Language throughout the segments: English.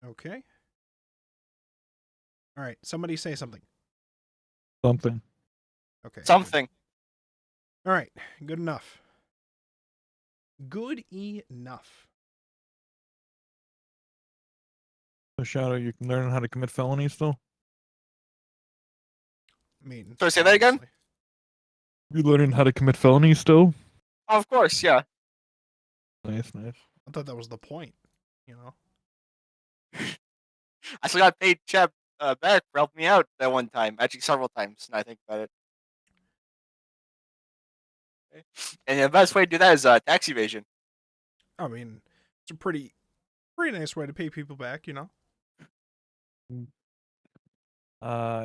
Okay. All right. Somebody say something. Something. Okay. Something. All right. Good enough. Good enough. So Shadow, you can learn how to commit felonies still? I mean, So say that again? obviously. You learning how to commit felonies still? Oh, of course, yeah. Nice. I thought that was the point. You know. I still got paid Chep back for helping me out that one time. Actually, several times. Now I think about it. And the best way to do that is tax evasion. I mean, it's a pretty nice way to pay people back. You know.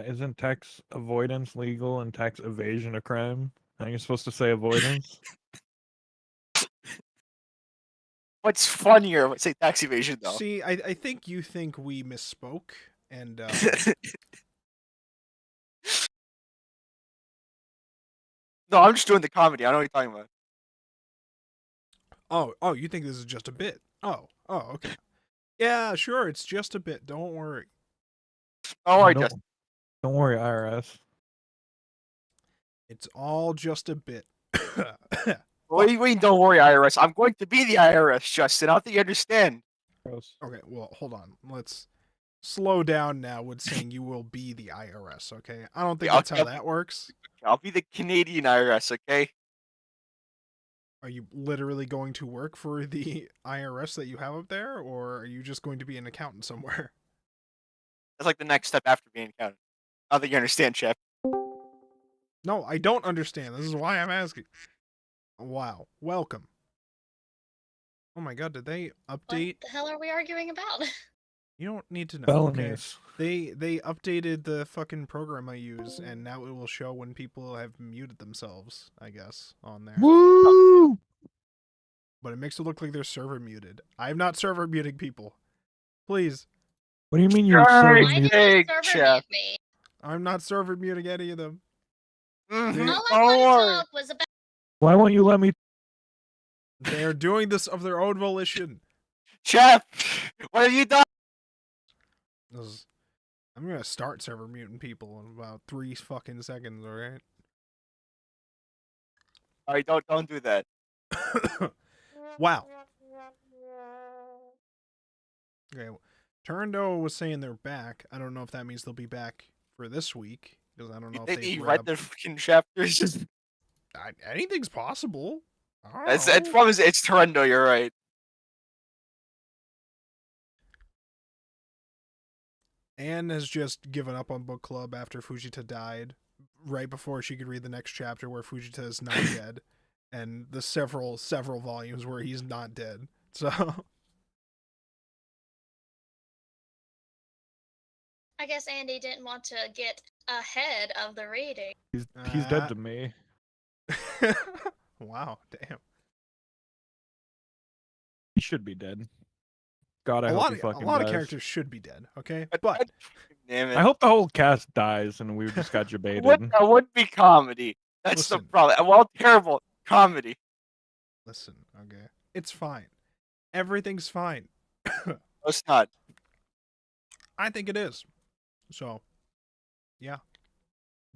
Isn't tax avoidance legal and tax evasion a crime? Are you supposed to say avoidance? What's funnier? Say tax evasion though. See, I think you think we misspoke, and No, I'm just doing the comedy. I know what you're talking about. oh, you think this is just a bit? Oh, okay. Yeah, sure. It's just a bit. Don't worry. Oh, I just. Don't worry, IRS. It's all just a bit. What do you mean? Don't worry, IRS. I'm going to be the IRS, Justin. I don't think you understand. Gross. Okay, well, hold on. Let's slow down now with saying you will be the IRS, okay? I don't think Yeah, that's how that works. I'll be the Canadian IRS, okay? Are you literally going to work for the IRS that you have up there, or are you just going to be an accountant somewhere? That's like the next step after being accountant. I don't think you understand, Chef. No, I don't understand. This is why I'm asking. Wow. Welcome. Oh my god, did they update? What the hell are we arguing about? You don't need to know. Felonies. Okay? They updated the fucking program I use, and now it will show when people have muted themselves, I guess, on there. Woo! But it makes it look like they're server muted. I'm not server muting people. Please. What do you mean you're Right. server Why muted? did you Big server chef. mute me? I'm not server muting any of them. Mm-hmm. All I Don't wanted worry. to talk was about. Why won't you let me? They're doing this of their own volition. Chef, what have you done? I'm gonna start server muting people in about 3 fucking seconds, alright? Alright, don't do that. Wow. Okay, Turando was saying they're back. I don't know if that means they'll be back for this week, because I don't know They if they've read the freaking chapters. anything's possible. It's promise. It's Torrendo. You're right. Anne has just given up on book club after Fujita died, right before she could read the next chapter where Fujita is not dead, and the several volumes where he's not dead. So I guess Andy didn't want to get ahead of the reading. He's dead to me. wow, damn. He should be dead. God, I A hope lot he fucking of dies. characters should be dead, okay? But Damn it. I hope the whole cast dies and we just got debated. That would be comedy. That's the Listen. problem. Well, terrible comedy. listen, okay, it's fine. Everything's fine. No, it's not. I think it is. So, yeah,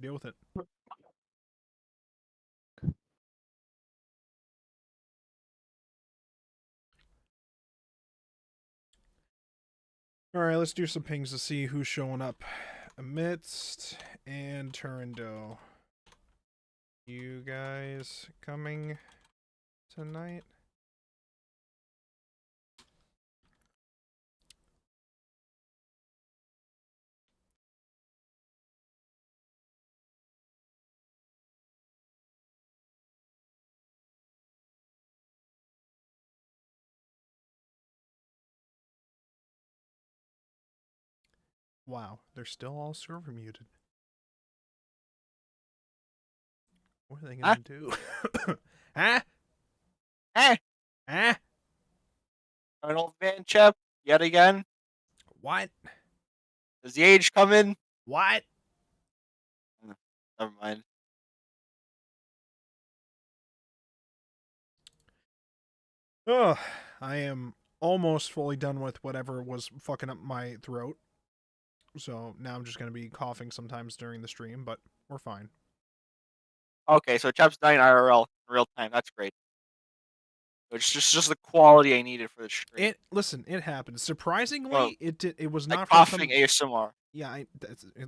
deal with it. All right, let's do some pings to see who's showing up. Amidst and Turando. You guys coming tonight? Wow, they're still all server muted. What are they gonna do? Huh? Eh, Huh? an old man chap yet again. What? Does the age come in? What? Never mind. Oh, I am almost fully done with whatever was fucking up my throat. So now I'm just gonna be coughing sometimes during the stream, but we're fine. Okay, so Chap's 9 IRL in real time. That's great. It's just the quality I needed for the stream. It happened. Surprisingly, Well, it was like not from some. coughing ASMR. Yeah,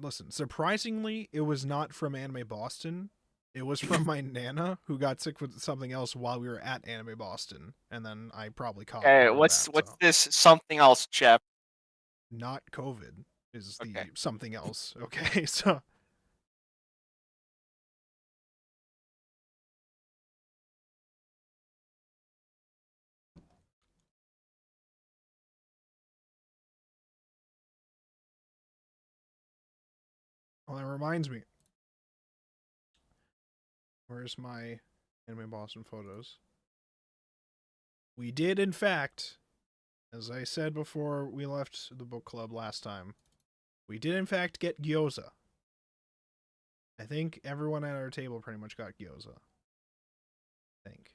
listen. Surprisingly, it was not from Anime Boston. It was from my nana who got sick with something else while we were at Anime Boston, and then I probably caught. Okay, part of what's that, so. this something else, Chap? Not COVID is the Okay. something else. Okay, so. Well, that reminds me. Where's my Anime Boston photos? We did, in fact, as I said before we left the book club last time, we did, in fact, get gyoza. I think everyone at our table pretty much got gyoza. I think.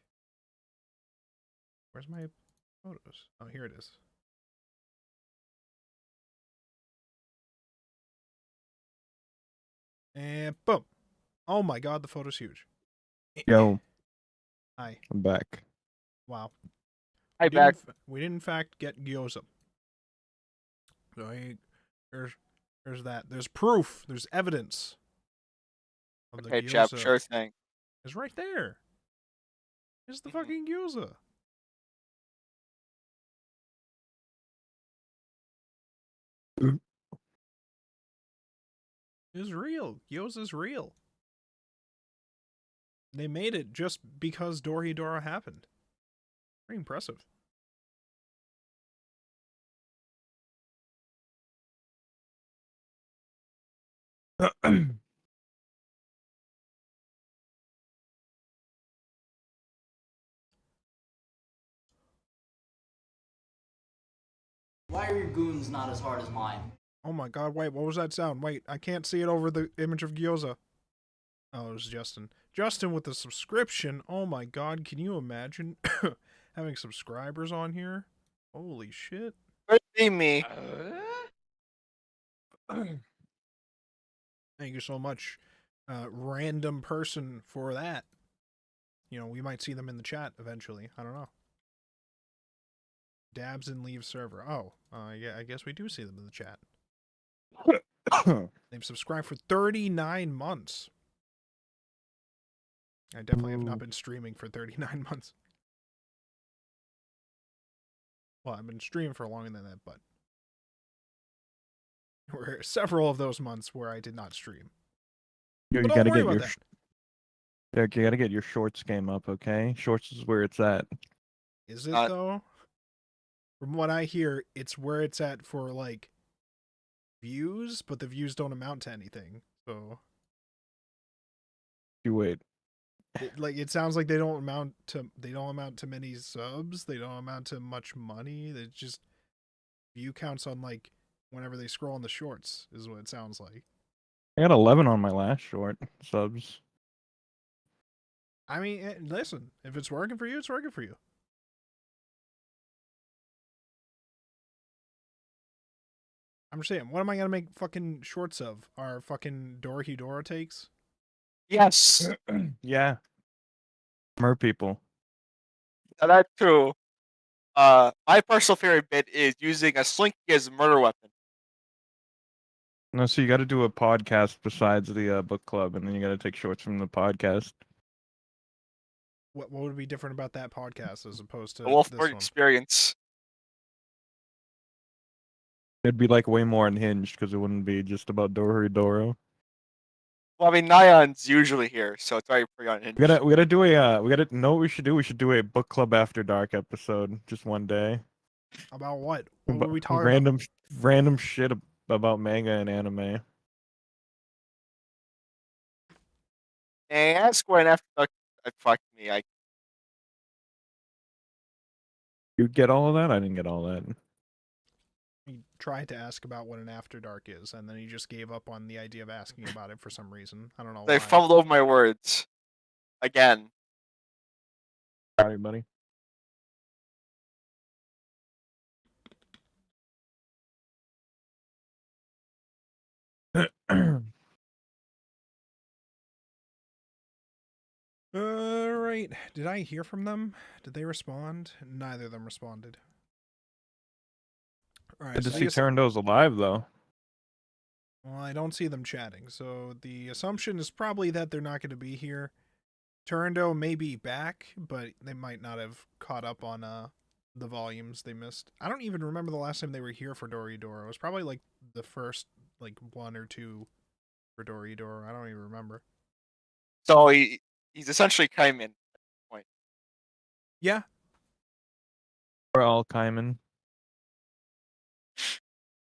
Where's my photos? Oh, here it is. And boom. Oh my god, the photo's huge. Yo, Hi. I'm back. Wow. Hi, back. We did in fact get gyoza. So there's that. There's proof. There's evidence. Of Okay, the Chap, gyoza. sure thing. It's right there. It's the fucking gyoza. It's real. Gyoza's real. They made it just because Dorohedoro happened. Very impressive. Why are your goons not as hard as mine? Oh my god, wait, what was that sound? Wait, I can't see it over the image of gyoza. Oh, it was Justin. Justin with the subscription. Oh my god, can you imagine having subscribers on here? Holy shit. Could be me. Thank you so much, random person, for that. You know, we might see them in the chat eventually. I don't know. Dabs and leave server. Oh, yeah, I guess we do see them in the chat. They've subscribed for 39 months. I definitely have not been streaming for 39 months. Well, I've been streaming for longer than that, but there were several of those months where I did not stream. Yo, But you don't gotta worry get about your that. Derek, you gotta get your shorts game up, okay? Shorts is where it's at. Is it, though? From what I hear, it's where it's at for, like, views, but the views don't amount to anything, so... You wait. It sounds like they don't amount to many subs, they don't amount to much money, they just... View counts on, like, whenever they scroll on the shorts, is what it sounds like. I got 11 on my last short subs. I mean, listen, if it's working for you, it's working for you. I'm just saying, what am I gonna make fucking shorts of? Our fucking Dorohedoro takes? Yes. Yeah. Mer people. That too. My personal favorite bit is using a slinky as a murder weapon. No, so you gotta do a podcast besides the book club, and then you gotta take shorts from the podcast. What would be different about that podcast as opposed to The this Wolfborg one? experience. It'd be like way more unhinged because it wouldn't be just about Dorohedoro. Well, I mean, Nyan's usually here, so it's already pretty unhinged. We gotta do a we gotta know what we should do. We should do a book club after dark episode just one day. About what? What were we About talking about? random shit about manga and anime. And ask when after fuck me. You get all of that? I didn't get all that. He tried to ask about what an after dark is, and then he just gave up on the idea of asking about it for some reason. I don't know They why. fumbled over my words. Again. Sorry, buddy. Alright. Did I hear from them? Did they respond? Neither of them responded. Alright, Good to so see Tarando's alive, though. well, I don't see them chatting, so the assumption is probably that they're not going to be here. Turando may be back, but they might not have caught up on the volumes they missed. I don't even remember the last time they were here for Dorohedoro. It was probably like the first like 1 or 2 for Dorohedoro. I don't even remember. So he's essentially Kaiman. Yeah, Or Al Kaiman.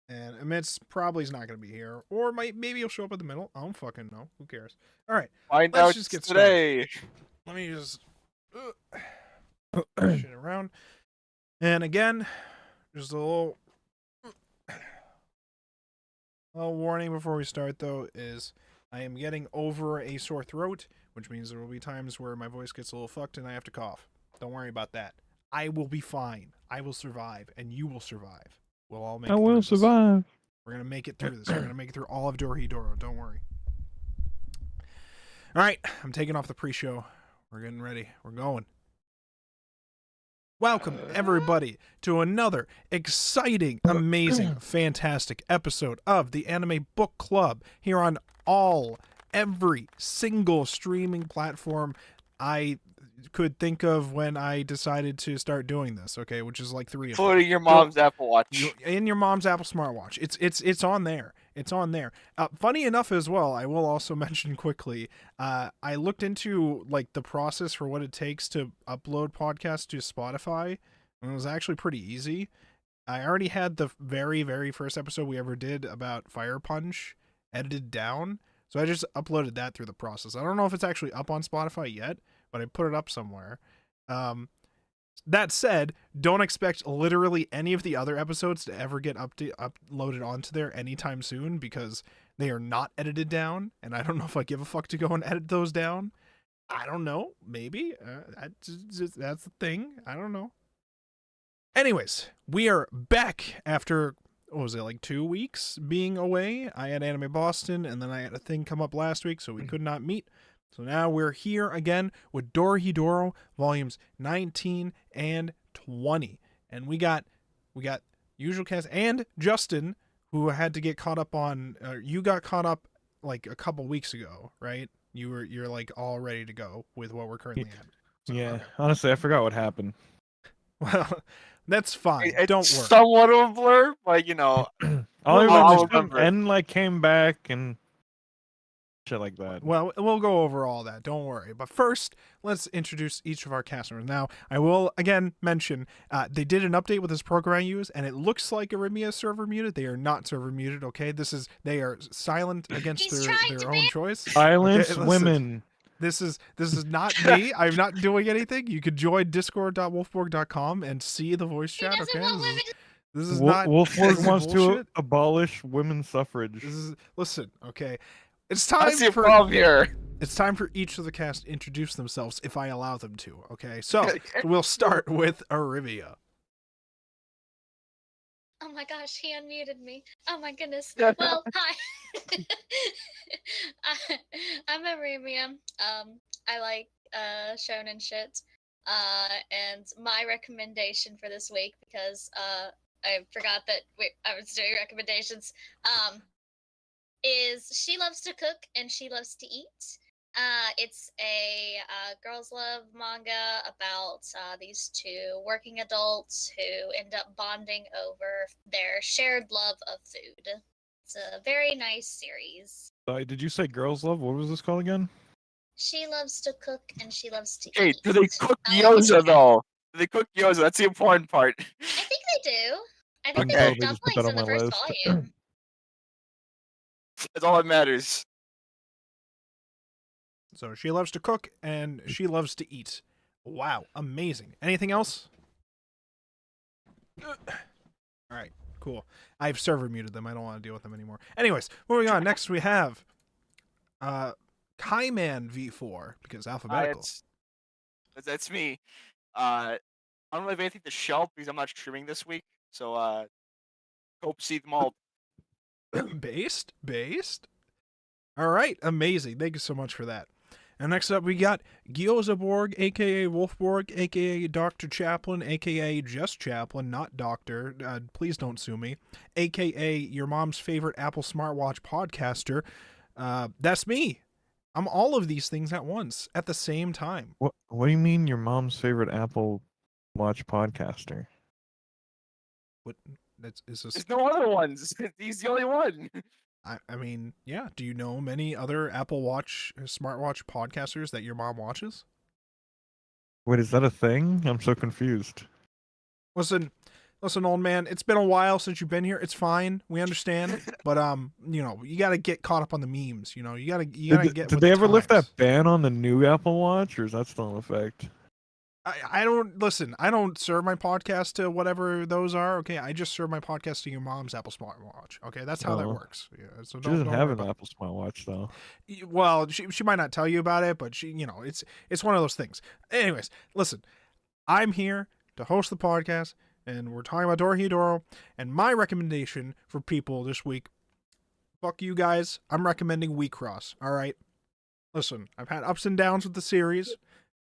and Amit's probably is not going to be here, or maybe he'll show up in the middle. I don't fucking know. Who cares? All right, Find let's out just get today. let me just shit around. And again, just a little warning before we start, though, is I am getting over a sore throat, which means there will be times where my voice gets a little fucked and I have to cough. Don't worry about that. I will be fine. I will survive, and you will survive. We'll all make it I through will this. survive. We're going to make it through this. We're going to make it through all of Dorohedoro. Don't worry. All right. I'm taking off the pre-show. We're getting ready. We're going. Welcome, everybody, to another exciting, amazing, fantastic episode of the Anime Book Club here on every single streaming platform I could think of when I decided to start doing this, okay, which is like 3 of them. Including your mom's Apple Watch. In your mom's Apple smartwatch. It's on there. It's on there. Funny enough as well, I will also mention quickly, I looked into like the process for what it takes to upload podcasts to Spotify, and it was actually pretty easy. I already had the very, very first episode we ever did about Fire Punch edited down, so I just uploaded that through the process. I don't know if it's actually up on Spotify yet, but I put it up somewhere. That said, don't expect literally any of the other episodes to ever get uploaded onto there anytime soon, because they are not edited down, and I don't know if I give a fuck to go and edit those down. I don't know. Maybe. That's the thing. I don't know. Anyways, we are back after, what was it, like 2 weeks being away? I had Anime Boston, and then I had a thing come up last week, so we could not meet. So now we're here again with Dorohedoro volumes 19 and 20. And we got usual cast and Justin, who had to get caught up on you got caught up like a couple weeks ago, right? You're like all ready to go with what we're currently at. So, Yeah, okay. honestly, I forgot what happened. Well, that's fine. It's Don't worry. somewhat of a blur, but you know, All I I'll remember is remember it. N like came back and shit like that. Well, we'll go over all that. Don't worry. But first, let's introduce each of our cast members. Now, I will again mention they did an update with this program I use, and it looks like Arimia is server muted. They are not server muted. Okay, they are silent against He's trying their to own ban- choice. Silence listen. women. This is not me. I'm not doing anything. You could join discord.wolfborg.com and see the voice He chat. doesn't Okay, want women to this is not. Wolfborg this is wants to bullshit. abolish women's suffrage. Listen. Okay, it's time That's the for. problem here. It's time for each of the cast to introduce themselves, if I allow them to. Okay, so we'll start with Arivia. Oh my gosh, he unmuted me. Oh my goodness. Yeah. Well, hi. I'm Arimia. I like shonen shit. And my recommendation for this week, because I forgot that I was doing recommendations, is She Loves to Cook and She Loves to Eat. It's a girls' love manga about these two working adults who end up bonding over their shared love of food. It's a very nice series. Sorry, did you say girls love? What was this called again? She loves to cook and she loves to Hey, eat. do they cook I like gyoza it. though? Do they cook gyoza? That's the important part. I think they do. I think Okay. they did Totally just put that dumplings on in the my first list. volume. That's all that matters. So she loves to cook and she loves to eat. Wow, amazing. Anything else? All right, cool. I've server muted them. I don't want to deal with them anymore. Anyways, moving on. Next we have Kaiman V4, because alphabetical. That's me. I don't really have anything to shelf because I'm not streaming this week. So hope see them all. Based? All right, amazing. Thank you so much for that. And next up, we got Gyozaborg, aka Wolfborg, aka Dr. Chaplin, aka just Chaplin, not Doctor. Please don't sue me. Aka your mom's favorite Apple smartwatch podcaster. That's me. I'm all of these things at once, at the same time. What do you mean your mom's favorite Apple Watch podcaster? What? Is this? There's no other ones. He's the only one. I mean, yeah. Do you know many other Apple Watch, smartwatch podcasters that your mom watches? Wait, is that a thing? I'm so confused. Listen, old man. It's been a while since you've been here. It's fine. We understand. But you gotta get caught up on the memes. You gotta get. Did they ever lift that ban on the new Apple Watch, or is that still in effect? I don't listen. I don't serve my podcast to whatever those are. Okay, I just serve my podcast to your mom's Apple smartwatch. Okay, that's how that Oh. works. Yeah, so She don't doesn't worry have an about- Apple smartwatch though. Well, she might not tell you about it, but it's one of those things. Anyways, listen, I'm here to host the podcast, and we're talking about Dorohedoro. And my recommendation for people this week, fuck you guys, I'm recommending Weekross. All right, listen, I've had ups and downs with the series,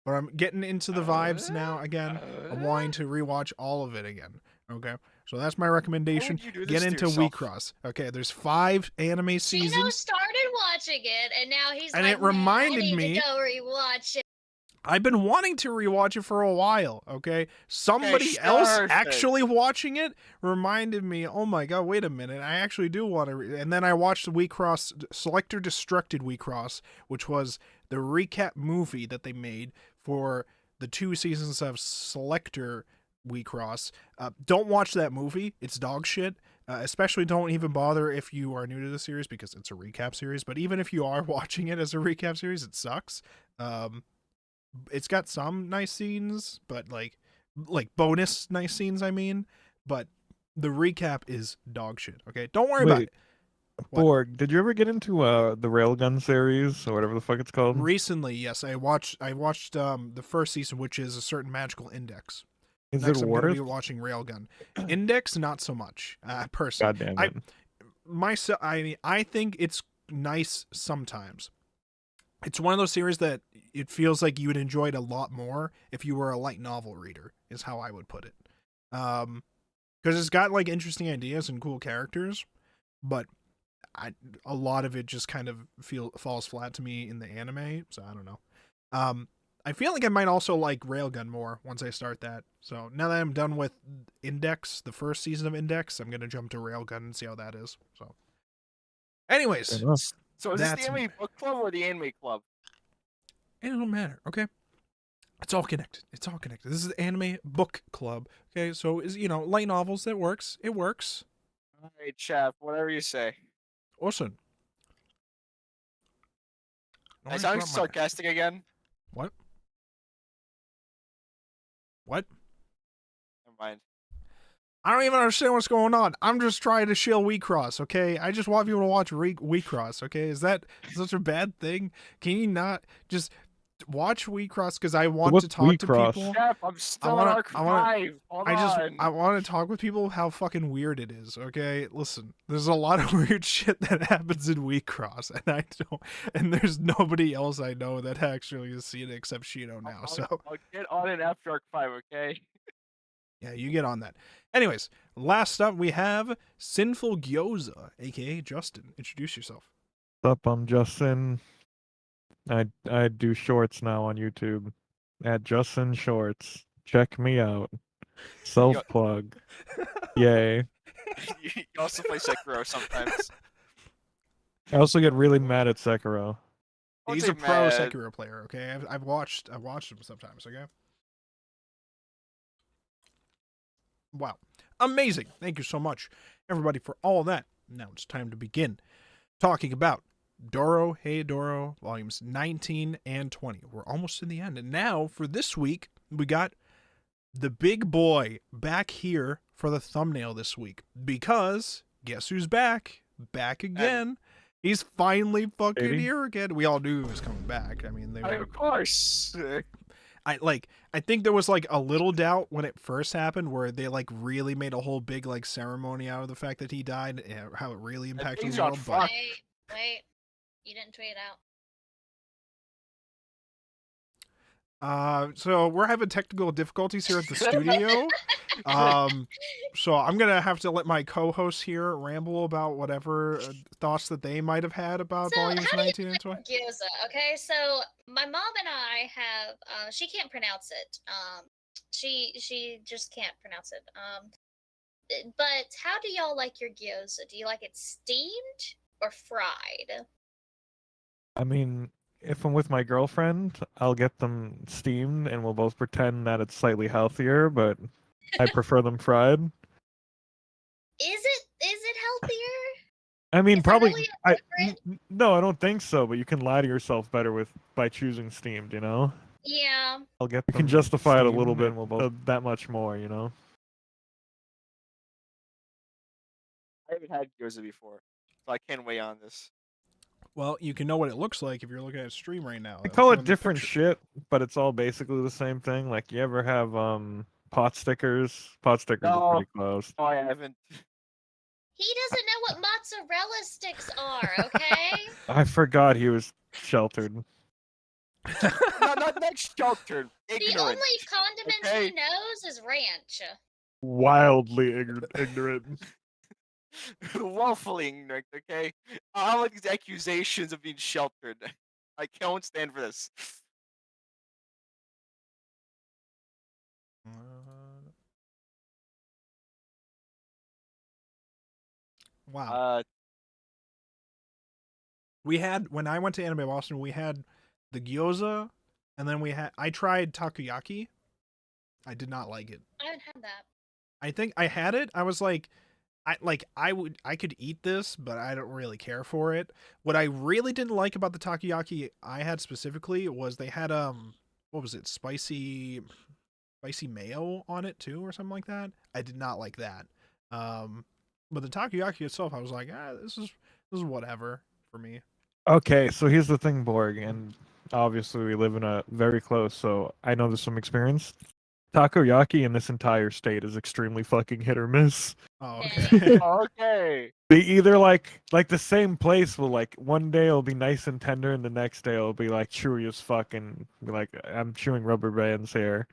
but I'm getting into the vibes now again. I'm wanting to rewatch all of it again. Okay, so that's my recommendation. Why would you do Get this to into yourself? Weekross. Okay, there's 5 anime seasons. Chino started watching it, and now he's And like, it reminded "Man, I need me- to go rewatch it." I've been wanting to rewatch it for a while, okay? Somebody else start actually watching it reminded me, oh my god, wait a minute, I actually do want to... And then I watched Weekross, Selector Destructed Weekross, which was the recap movie that they made for the 2 seasons of Selector Weekross. Don't watch that movie. It's dog shit. Especially don't even bother if you are new to the series because it's a recap series. But even if you are watching it as a recap series, it sucks. It's got some nice scenes, but like bonus nice scenes, I mean. But the recap is dog shit. Okay, don't worry about Wait, it. What? Borg, did you ever get into the Railgun series or whatever the fuck it's called? Recently, yes, I watched the first season, which is a certain magical index. Is Next, it I'm gonna worth? be watching Railgun. Index, not so much. Personally, God damn I- it! I think it's nice sometimes. It's one of those series that it feels like you would enjoy it a lot more if you were a light novel reader, is how I would put it. Because it's got like interesting ideas and cool characters, but a lot of it just kind of falls flat to me in the anime. So I don't know. I feel like I might also like Railgun more once I start that. So now that I'm done with Index, the first season of Index, I'm gonna jump to Railgun and see how that is. So, anyways, Fair enough. So is this That's- the anime book club or the anime club? it don't matter. Okay, it's all connected. It's all connected. This is the anime book club. Okay, so is light novels, that works. It works. All right, chap. Whatever you say. Awesome. I sound sarcastic again. What? What? Never mind. I don't even understand what's going on. I'm just trying to shill Weekross, okay? I just want people to watch Weekross, okay? Is that such a bad thing? Can you not just watch Weekross? Because I want What's to talk to Weekross? people. Chap, I'm still wanna- on arc I wanna- 5. Hold on. I want to talk with people how fucking weird it is, okay? Listen, there's a lot of weird shit that happens in Weekross, and there's nobody else I know that actually has seen it except Shino now, so... I'll get on it after arc 5, okay? Yeah, you get on that. Anyways, last up we have Sinful Gyoza, aka Justin. Introduce yourself. What's up? I'm Justin. I do shorts now on YouTube at Justin Shorts. Check me out. Self plug. Yay. You also play Sekiro sometimes. I also get really mad at Sekiro. Don't He's say a pro mad. Sekiro player. Okay, I've watched him sometimes. Okay. Wow, amazing! Thank you so much, everybody, for all of that. Now it's time to begin talking about Dorohedoro volumes 19 and 20. We're almost in the end, and now for this week we got the big boy back here for the thumbnail this week because guess who's back? Back again. He's finally fucking Baby. here again. We all knew he was coming back. I mean, Of course. I think there was like a little doubt when it first happened where they like really made a whole big like ceremony out of the fact that he died and how it really impacted thing's the on world. fire. But Wait. You didn't tweet it out. So we're having technical difficulties here at the studio. So I'm gonna have to let my co-hosts here ramble about whatever thoughts that they might have had about So, volumes how do you 19 and 20. Gyoza. Okay, so my mom and I have. She can't pronounce it. She just can't pronounce it. But how do y'all like your gyoza? Do you like it steamed or fried? I mean, if I'm with my girlfriend, I'll get them steamed and we'll both pretend that it's slightly healthier, but I prefer them fried. Is it healthier? I mean, Is there probably. really a difference? No, I don't think so. But you can lie to yourself better by choosing steamed. You know. Yeah. I'll get. You can justify it a little steamed. bit, and we'll both that much more. You know. I haven't had gyoza before, so I can't weigh on this. Well, you can know what it looks like if you're looking at a stream right now. They I'll call show it them the different picture. shit, but it's all basically the same thing. Like, you ever have pot stickers? Pot stickers are No. pretty close. No, I haven't. He doesn't know what mozzarella sticks are, okay? I forgot he was sheltered. not sheltered. The Ignorant. only condiment okay? he knows is ranch. Wildly ignorant. Woefully ignorant. Okay. I don't like these accusations of being sheltered. I can't stand for this. Wow. We had, when I went to Anime Boston, we had the gyoza, and then I tried takoyaki. I did not like it. I haven't had that. I think I had it. I was like, I could eat this, but I don't really care for it. What I really didn't like about the takoyaki I had specifically was they had what was it, spicy mayo on it too, or something like that. I did not like that. But the takoyaki itself, I was like, this is whatever for me. Okay, so here's the thing, Borg, and obviously we live in a very close, so I know there's some experience. Takoyaki in this entire state is extremely fucking hit or miss. Oh, Yeah. okay. Okay. They either like the same place will like one day it'll be nice and tender and the next day it'll be like chewy as fuck and be like I'm chewing rubber bands here.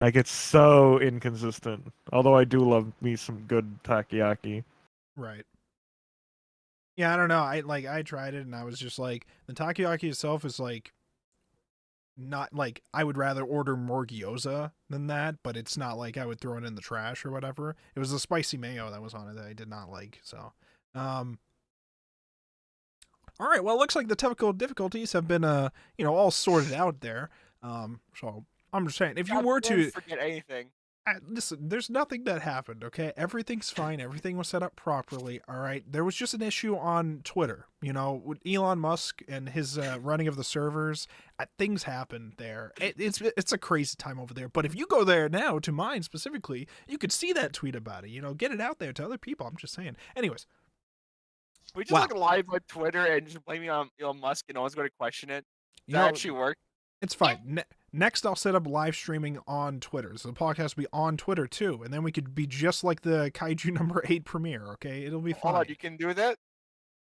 Like, it's so inconsistent. Although I do love me some good takoyaki. Right. Yeah, I don't know. I tried it and I was just like, the takoyaki itself is like not like, I would rather order more gyoza than that, but it's not like I would throw it in the trash or whatever. It was the spicy mayo that was on it that I did not like. So, all right. Well, it looks like the technical difficulties have been all sorted out there. So I'm just saying, if you were to forget anything. listen, there's nothing that happened, okay? Everything's fine. Everything was set up properly, all right? There was just an issue on Twitter, with Elon Musk and his running of the servers. Things happened there. It's a crazy time over there. But if you go there now, to mine specifically, you could see that tweet about it. Get it out there to other people. I'm just saying. Anyways. We just live on Twitter and just blame it on Elon Musk and no one's going to question it. Does that actually work? It's fine. Next, I'll set up live streaming on Twitter. So the podcast will be on Twitter, too. And then we could be just like the Kaiju number 8 premiere, okay? It'll be fine. Hold on, you can do that?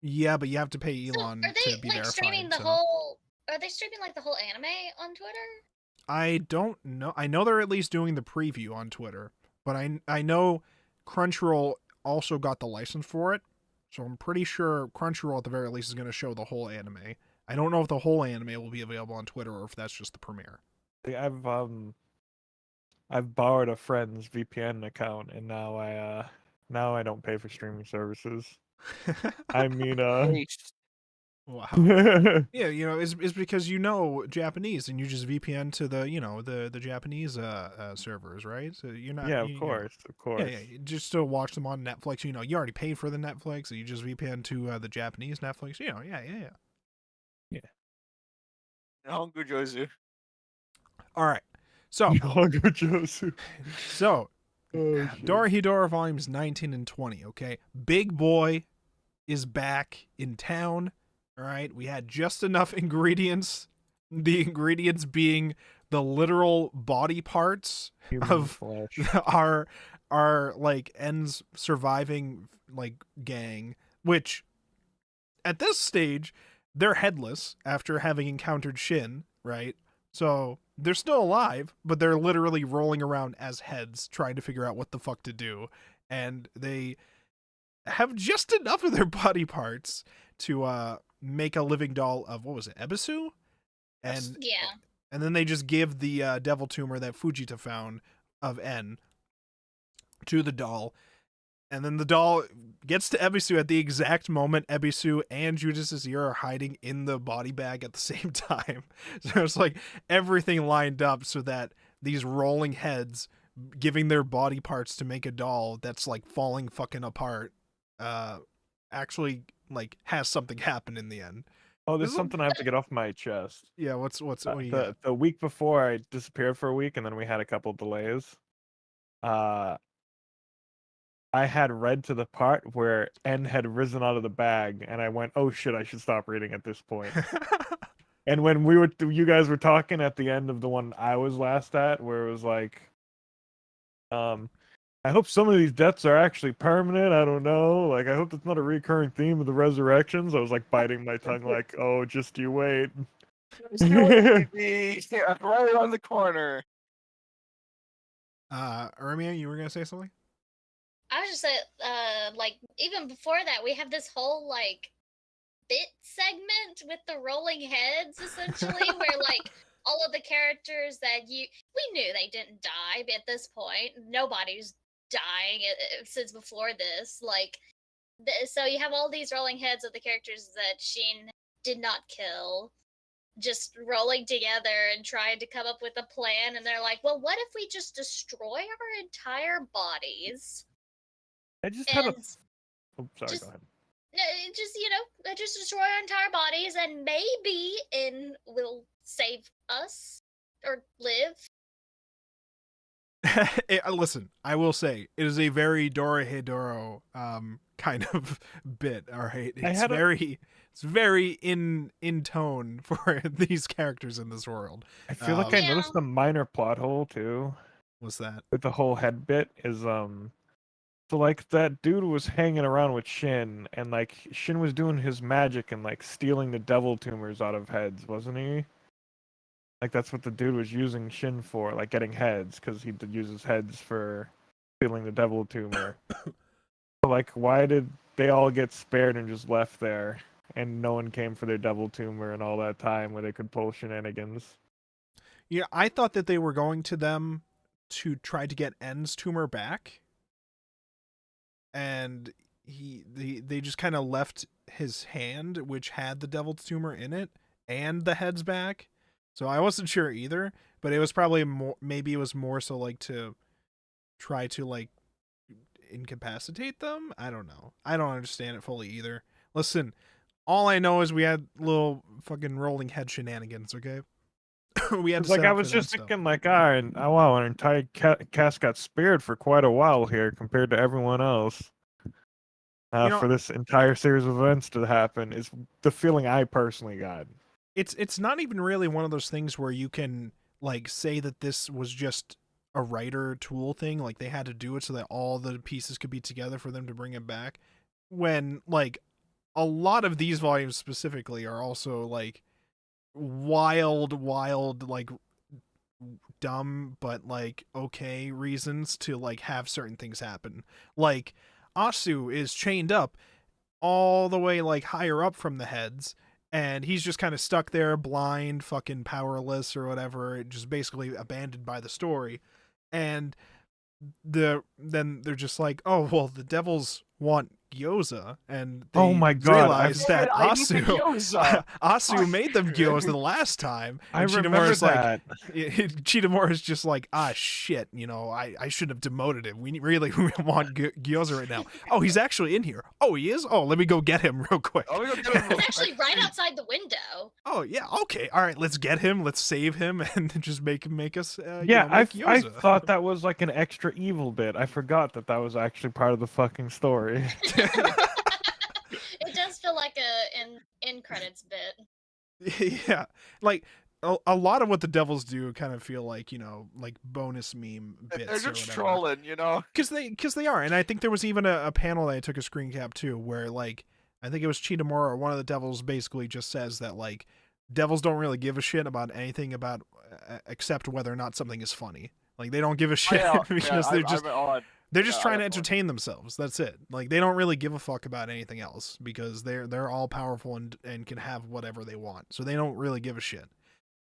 Yeah, but you have to pay Elon Are they to be like verified. streaming the whole? Are they streaming like the whole anime on Twitter? I don't know. I know they're at least doing the preview on Twitter. But I know Crunchyroll also got the license for it. So I'm pretty sure Crunchyroll at the very least is going to show the whole anime. I don't know if the whole anime will be available on Twitter or if that's just the premiere. I've borrowed a friend's VPN account and now I don't pay for streaming services. I mean Wow. Yeah, it's because Japanese and you just VPN to the Japanese servers, right? So you're not. Yeah, of course. Yeah, just to watch them on Netflix. You already paid for the Netflix, so you just VPN to the Japanese Netflix. Yeah. Hongu Jozu. All right, so Josu. So, Oh, Dorohedoro volumes 19 and 20. Okay, Big Boy is back in town. All right, we had just enough ingredients. The ingredients being the literal body parts of our like ends surviving like gang, which at this stage they're headless after having encountered Shin, right? So they're still alive, but they're literally rolling around as heads trying to figure out what the fuck to do. And they have just enough of their body parts to make a living doll of, what was it, Ebisu? And Yeah. and then they just give the devil tumor that Fujita found of N to the doll. And then the doll gets to Ebisu at the exact moment Ebisu and Judas's ear are hiding in the body bag at the same time. So it's like everything lined up so that these rolling heads giving their body parts to make a doll that's like falling fucking apart actually like has something happen in the end. Oh, there's This is- something I have to get off my chest. Yeah, what do you got? The week before, I disappeared for a week, and then we had a couple delays. I had read to the part where N had risen out of the bag, and I went, "Oh shit, I should stop reading at this point." And when you guys were talking at the end of the one I was last at, where it was like, I hope some of these deaths are actually permanent. I don't know. Like, I hope that's not a recurring theme of the resurrections. I was like biting my tongue, like, "Oh, just you wait." Baby, right around the corner. Urmia, you were gonna say something? I was just saying, like, even before that, we have this whole, like, bit segment with the rolling heads, essentially, where, like, all of the characters that we knew they didn't die at this point. Nobody's dying since before this. Like, so you have all these rolling heads of the characters that Shin did not kill, just rolling together and trying to come up with a plan. And they're like, well, what if we just destroy our entire bodies? I just had a. And Oh, sorry. just- Go ahead. just, just destroy our entire bodies, and maybe will save us or live. Listen, I will say it is a very Dorohedoro kind of bit. All right, it's very in tone for these characters in this world. I feel like I Yeah. noticed a minor plot hole too What's that? with the whole head bit. Is So like that dude was hanging around with Shin, and like Shin was doing his magic and like stealing the devil tumors out of heads, wasn't he? Like that's what the dude was using Shin for, like getting heads, because he did use his heads for stealing the devil tumor. So like, why did they all get spared and just left there, and no one came for their devil tumor and all that time where they could pull shenanigans? Yeah, I thought that they were going to them to try to get N's tumor back. And they just kind of left his hand, which had the devil's tumor in it, and the heads back. So I wasn't sure either, but it was probably maybe it was more so like to try to like incapacitate them. I don't know. I don't understand it fully either. Listen, all I know is we had little fucking rolling head shenanigans. Okay, we had to Like set I up was for that just stuff. thinking, like, wow, an entire cast got spared for quite a while here compared to everyone else. For this entire series of events to happen is the feeling I personally got. It's not even really one of those things where you can like say that this was just a writer tool thing, like they had to do it so that all the pieces could be together for them to bring it back, when like a lot of these volumes specifically are also like wild like dumb but like okay reasons to like have certain things happen. Like Asu is chained up all the way like higher up from the heads, and he's just kind of stuck there, blind, fucking powerless or whatever, just basically abandoned by the story. And then they're just like, oh well, the devils want gyoza, and they Oh my God, realize that I need the Asu gyoza. Asu made them gyoza the last time. I And remember Chidamura's like, that. Chidamura's just like, shit, I should have demoted him. We really want gyoza right now. Oh, he's actually in here. Oh, he is? Oh, let me go get him real quick. Oh, we go get him real It's actually right outside the window. Oh, yeah, okay. All right, let's get him. Let's save him and just make us Yeah, make I gyoza. thought that was like an extra evil bit. I forgot that was actually part of the fucking story. It does feel like an end credits bit. Yeah, like a lot of what the devils do kind of feel like like bonus meme bits. They're just trolling, Because they are, and I think there was even a panel that I took a screen cap too, where like I think it was Chitamura or one of the devils basically just says that like devils don't really give a shit about anything about except whether or not something is funny. Like they don't give a shit because they're just trying to entertain themselves. That's it. Like they don't really give a fuck about anything else because they're all powerful and can have whatever they want. So they don't really give a shit.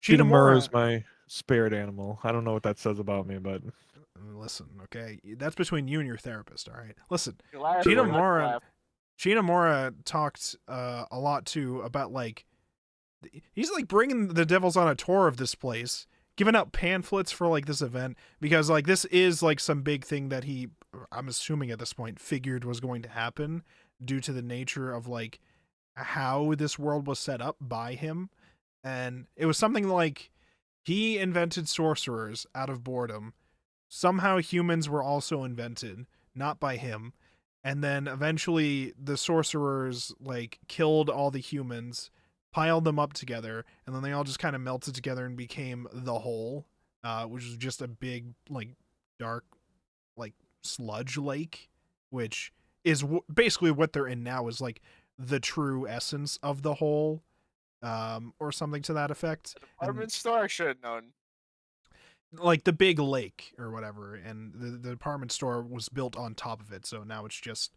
Chitamura is my spirit animal. I don't know what that says about me, but listen, okay, that's between you and your therapist. All right, listen. Chitamura talked a lot too about like he's like bringing the devils on a tour of this place, giving out pamphlets for like this event because like this is like some big thing that he, I'm assuming at this point, figured was going to happen due to the nature of like how this world was set up by him. And it was something like he invented sorcerers out of boredom. Somehow humans were also invented, not by him. And then eventually the sorcerers like killed all the humans, piled them up together, and then they all just kind of melted together and became the whole, which is just a big like dark like sludge lake, which is basically what they're in now, is like the true essence of the whole, or something to that effect. The department store, I should have known. Like the big lake or whatever, and the department store was built on top of it, so now it's just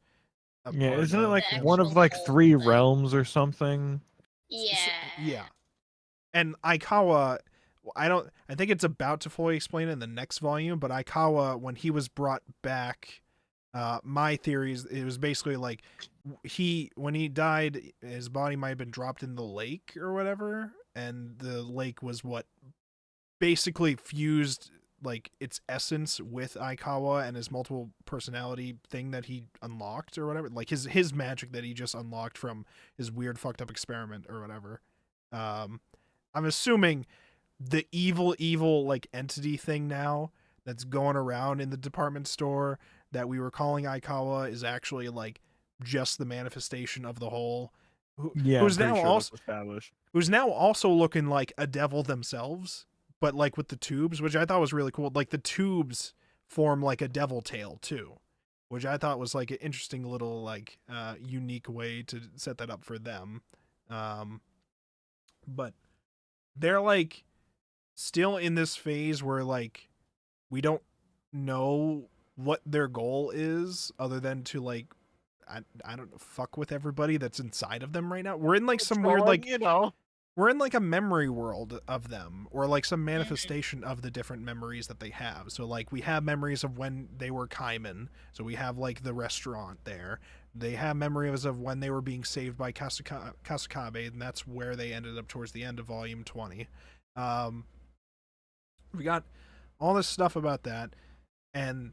isn't it like the one of actual like whole 3 thing. realms or something? Yeah. And Aikawa, I think it's about to fully explain it in the next volume, but Aikawa, when he was brought back, my theory is it was basically like when he died, his body might have been dropped in the lake or whatever, and the lake was what basically fused like its essence with Aikawa and his multiple personality thing that he unlocked or whatever, like his magic that he just unlocked from his weird fucked up experiment or whatever. I'm assuming the evil like entity thing now that's going around in the department store that we were calling Aikawa is actually like just the manifestation of the whole, who's now also looking like a devil themselves, but like with the tubes, which I thought was really cool. Like the tubes form like a devil tail too, which I thought was like an interesting little like unique way to set that up for them. But they're like still in this phase where like we don't know what their goal is other than to like I don't know, fuck with everybody that's inside of them right now. We're in like some weird like, we're in like a memory world of them, or like some manifestation of the different memories that they have. So like we have memories of when they were Kaiman, so we have like the restaurant there. They have memories of when they were being saved by Kasakabe, and that's where they ended up towards the end of volume 20. We got all this stuff about that, and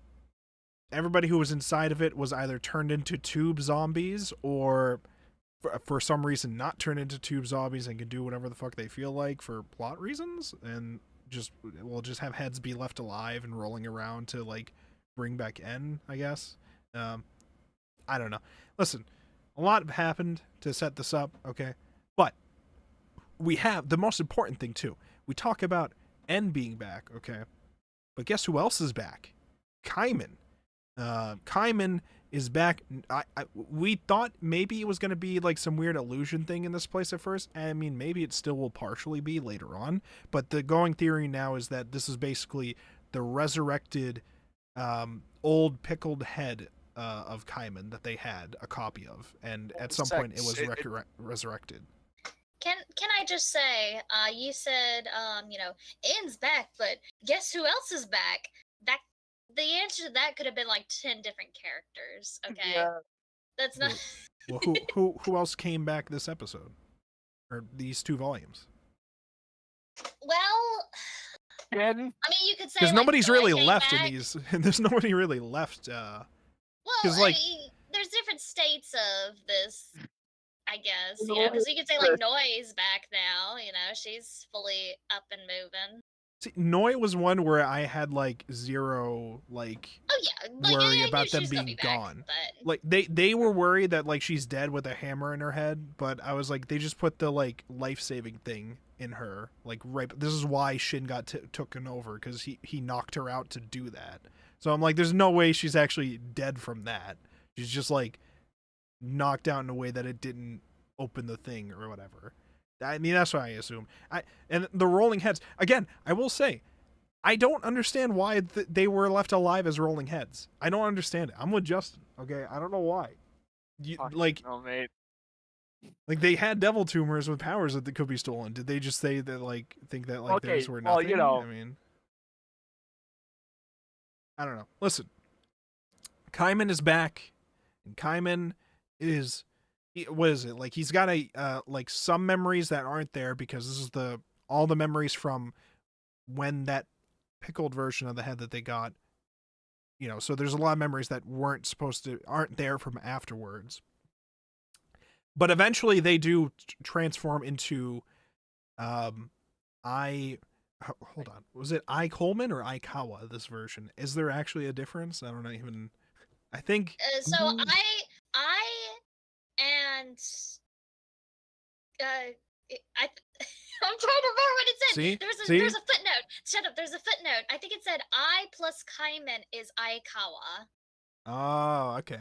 everybody who was inside of it was either turned into tube zombies or for some reason not turn into tube zombies and can do whatever the fuck they feel like for plot reasons, and we'll just have heads be left alive and rolling around to like bring back En, I guess. I don't know. Listen, a lot happened to set this up, okay? But we have the most important thing too. We talk about En being back, okay? But guess who else is back? Kaiman. Kaiman is back. We thought maybe it was going to be like some weird illusion thing in this place at first. I mean, maybe it still will partially be later on, but the going theory now is that this is basically the resurrected old pickled head of Kaiman that they had a copy of, and at some point it was resurrected. Can I just say, you said, En's back, but guess who else is back? The answer to that could have been like 10 different characters. Okay, Yeah. That's not. Well, who else came back this episode, or these 2 volumes? Well, Ken? I mean, you could say Because like, nobody's Joy really came left back. in these. There's nobody really left. Well, 'cause, I like- mean, there's different states of this, I guess. In You the know, because you could say like world- Noi's back now. You know, she's fully up and moving. See, Noi was one where I had like zero like Oh yeah, like, worry I knew about she them was gonna being be back, gone. But Like they were worried that like she's dead with a hammer in her head, but I was like, they just put the like life-saving thing in her, like right. This is why Shin got taken over, because he knocked her out to do that. So I'm like, there's no way she's actually dead from that. She's just like knocked out in a way that it didn't open the thing or whatever. I mean, that's what I assume. And the rolling heads again. I will say, I don't understand why they were left alive as rolling heads. I don't understand it. I'm with Justin. Okay, I don't know why. No, mate. Like they had devil tumors with powers that could be stolen. Did they just say that think that Okay, theirs were well, nothing? you know. I mean, I don't know. Listen, Kaiman is back, and Kaiman is what is it? Like he's got like some memories that aren't there because this is all the memories from when that pickled version of the head that they got. So there's a lot of memories that aren't there from afterwards. But eventually they do transform into hold on. Was it I Coleman or I Kawa, this version? Is there actually a difference? I don't even I think So I and I I'm trying to remember what it said. See? There's a footnote. Shut up. There's a footnote. I think it said I plus Kaiman is Aikawa. Oh, okay.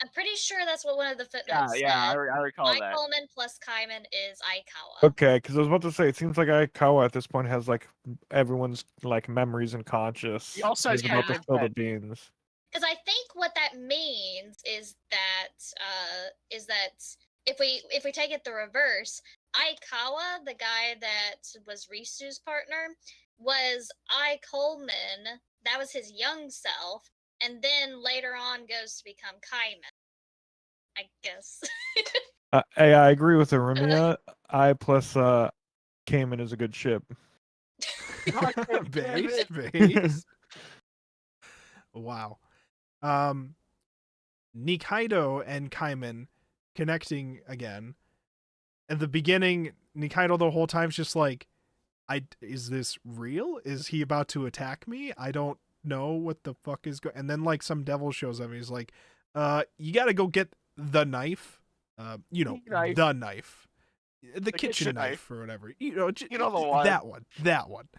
I'm pretty sure that's what one of the footnotes said. I recall that. Coleman plus Kaiman is Aikawa. Okay, because I was about to say, it seems like Aikawa at this point has like everyone's like memories and conscious. He also has He's about to Kaiman's spill the head. beans. Because I think what that means is that if we take it the reverse, Aikawa, the guy that was Risu's partner, was I Coleman. That was his young self, and then later on goes to become Kaiman. I guess. Hey, I agree with Arumia. I plus Cayman is a good ship. Base. Wow. Nikaido and Kaiman connecting again. At the beginning, Nikaido the whole time's just like, is this real? Is he about to attack me? I don't know what the fuck is going. And then like some devil shows up and he's like, you gotta go get the knife. The knife. The kitchen knife or whatever. The one. That one.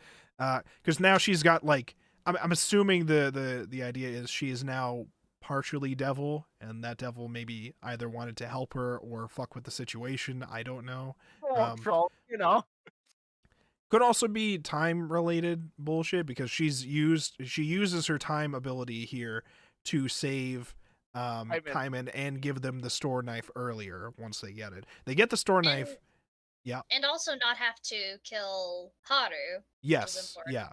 Because now she's got like, I'm assuming the idea is she is now partially devil, and that devil maybe either wanted to help her or fuck with the situation. I don't know. Could also be time related bullshit because she uses her time ability here to save Kaiman and give them the store knife earlier once they get it. They get the store knife. Yeah. And also not have to kill Haru. Yes. Yeah.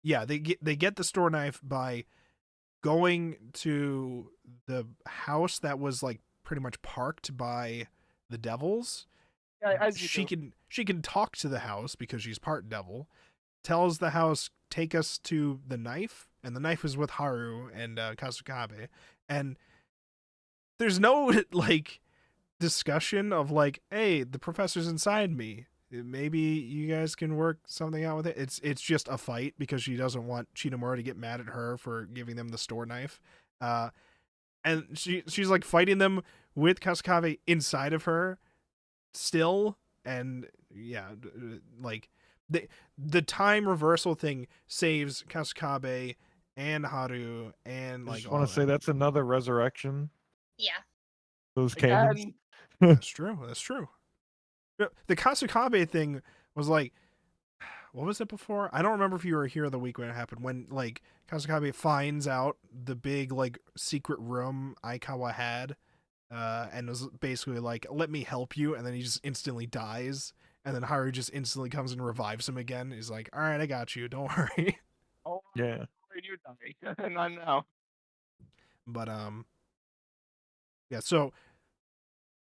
Yeah, they get the store knife by going to the house that was like pretty much parked by the devils. Yeah, she can talk to the house because she's part devil. Tells the house, take us to the knife, and the knife is with Haru and Kasukabe. And there's no like discussion of like, hey, the professor's inside me. Maybe you guys can work something out with it. It's just a fight because she doesn't want Chinomura to get mad at her for giving them the store knife. And she's like fighting them with Kasukabe inside of her still. And yeah, like the time reversal thing saves Kasukabe and Haru and like. I just want to say that's another resurrection. Yeah. Those Caymans. That's true. The Kasukabe thing was like, what was it before? I don't remember if you were here the week when it happened. When like Kasukabe finds out the big like secret room Aikawa had, and was basically like, "Let me help you," and then he just instantly dies, and then Haru just instantly comes and revives him again. He's like, "All right, I got you. Don't worry." Oh yeah. You die. Not now. But yeah.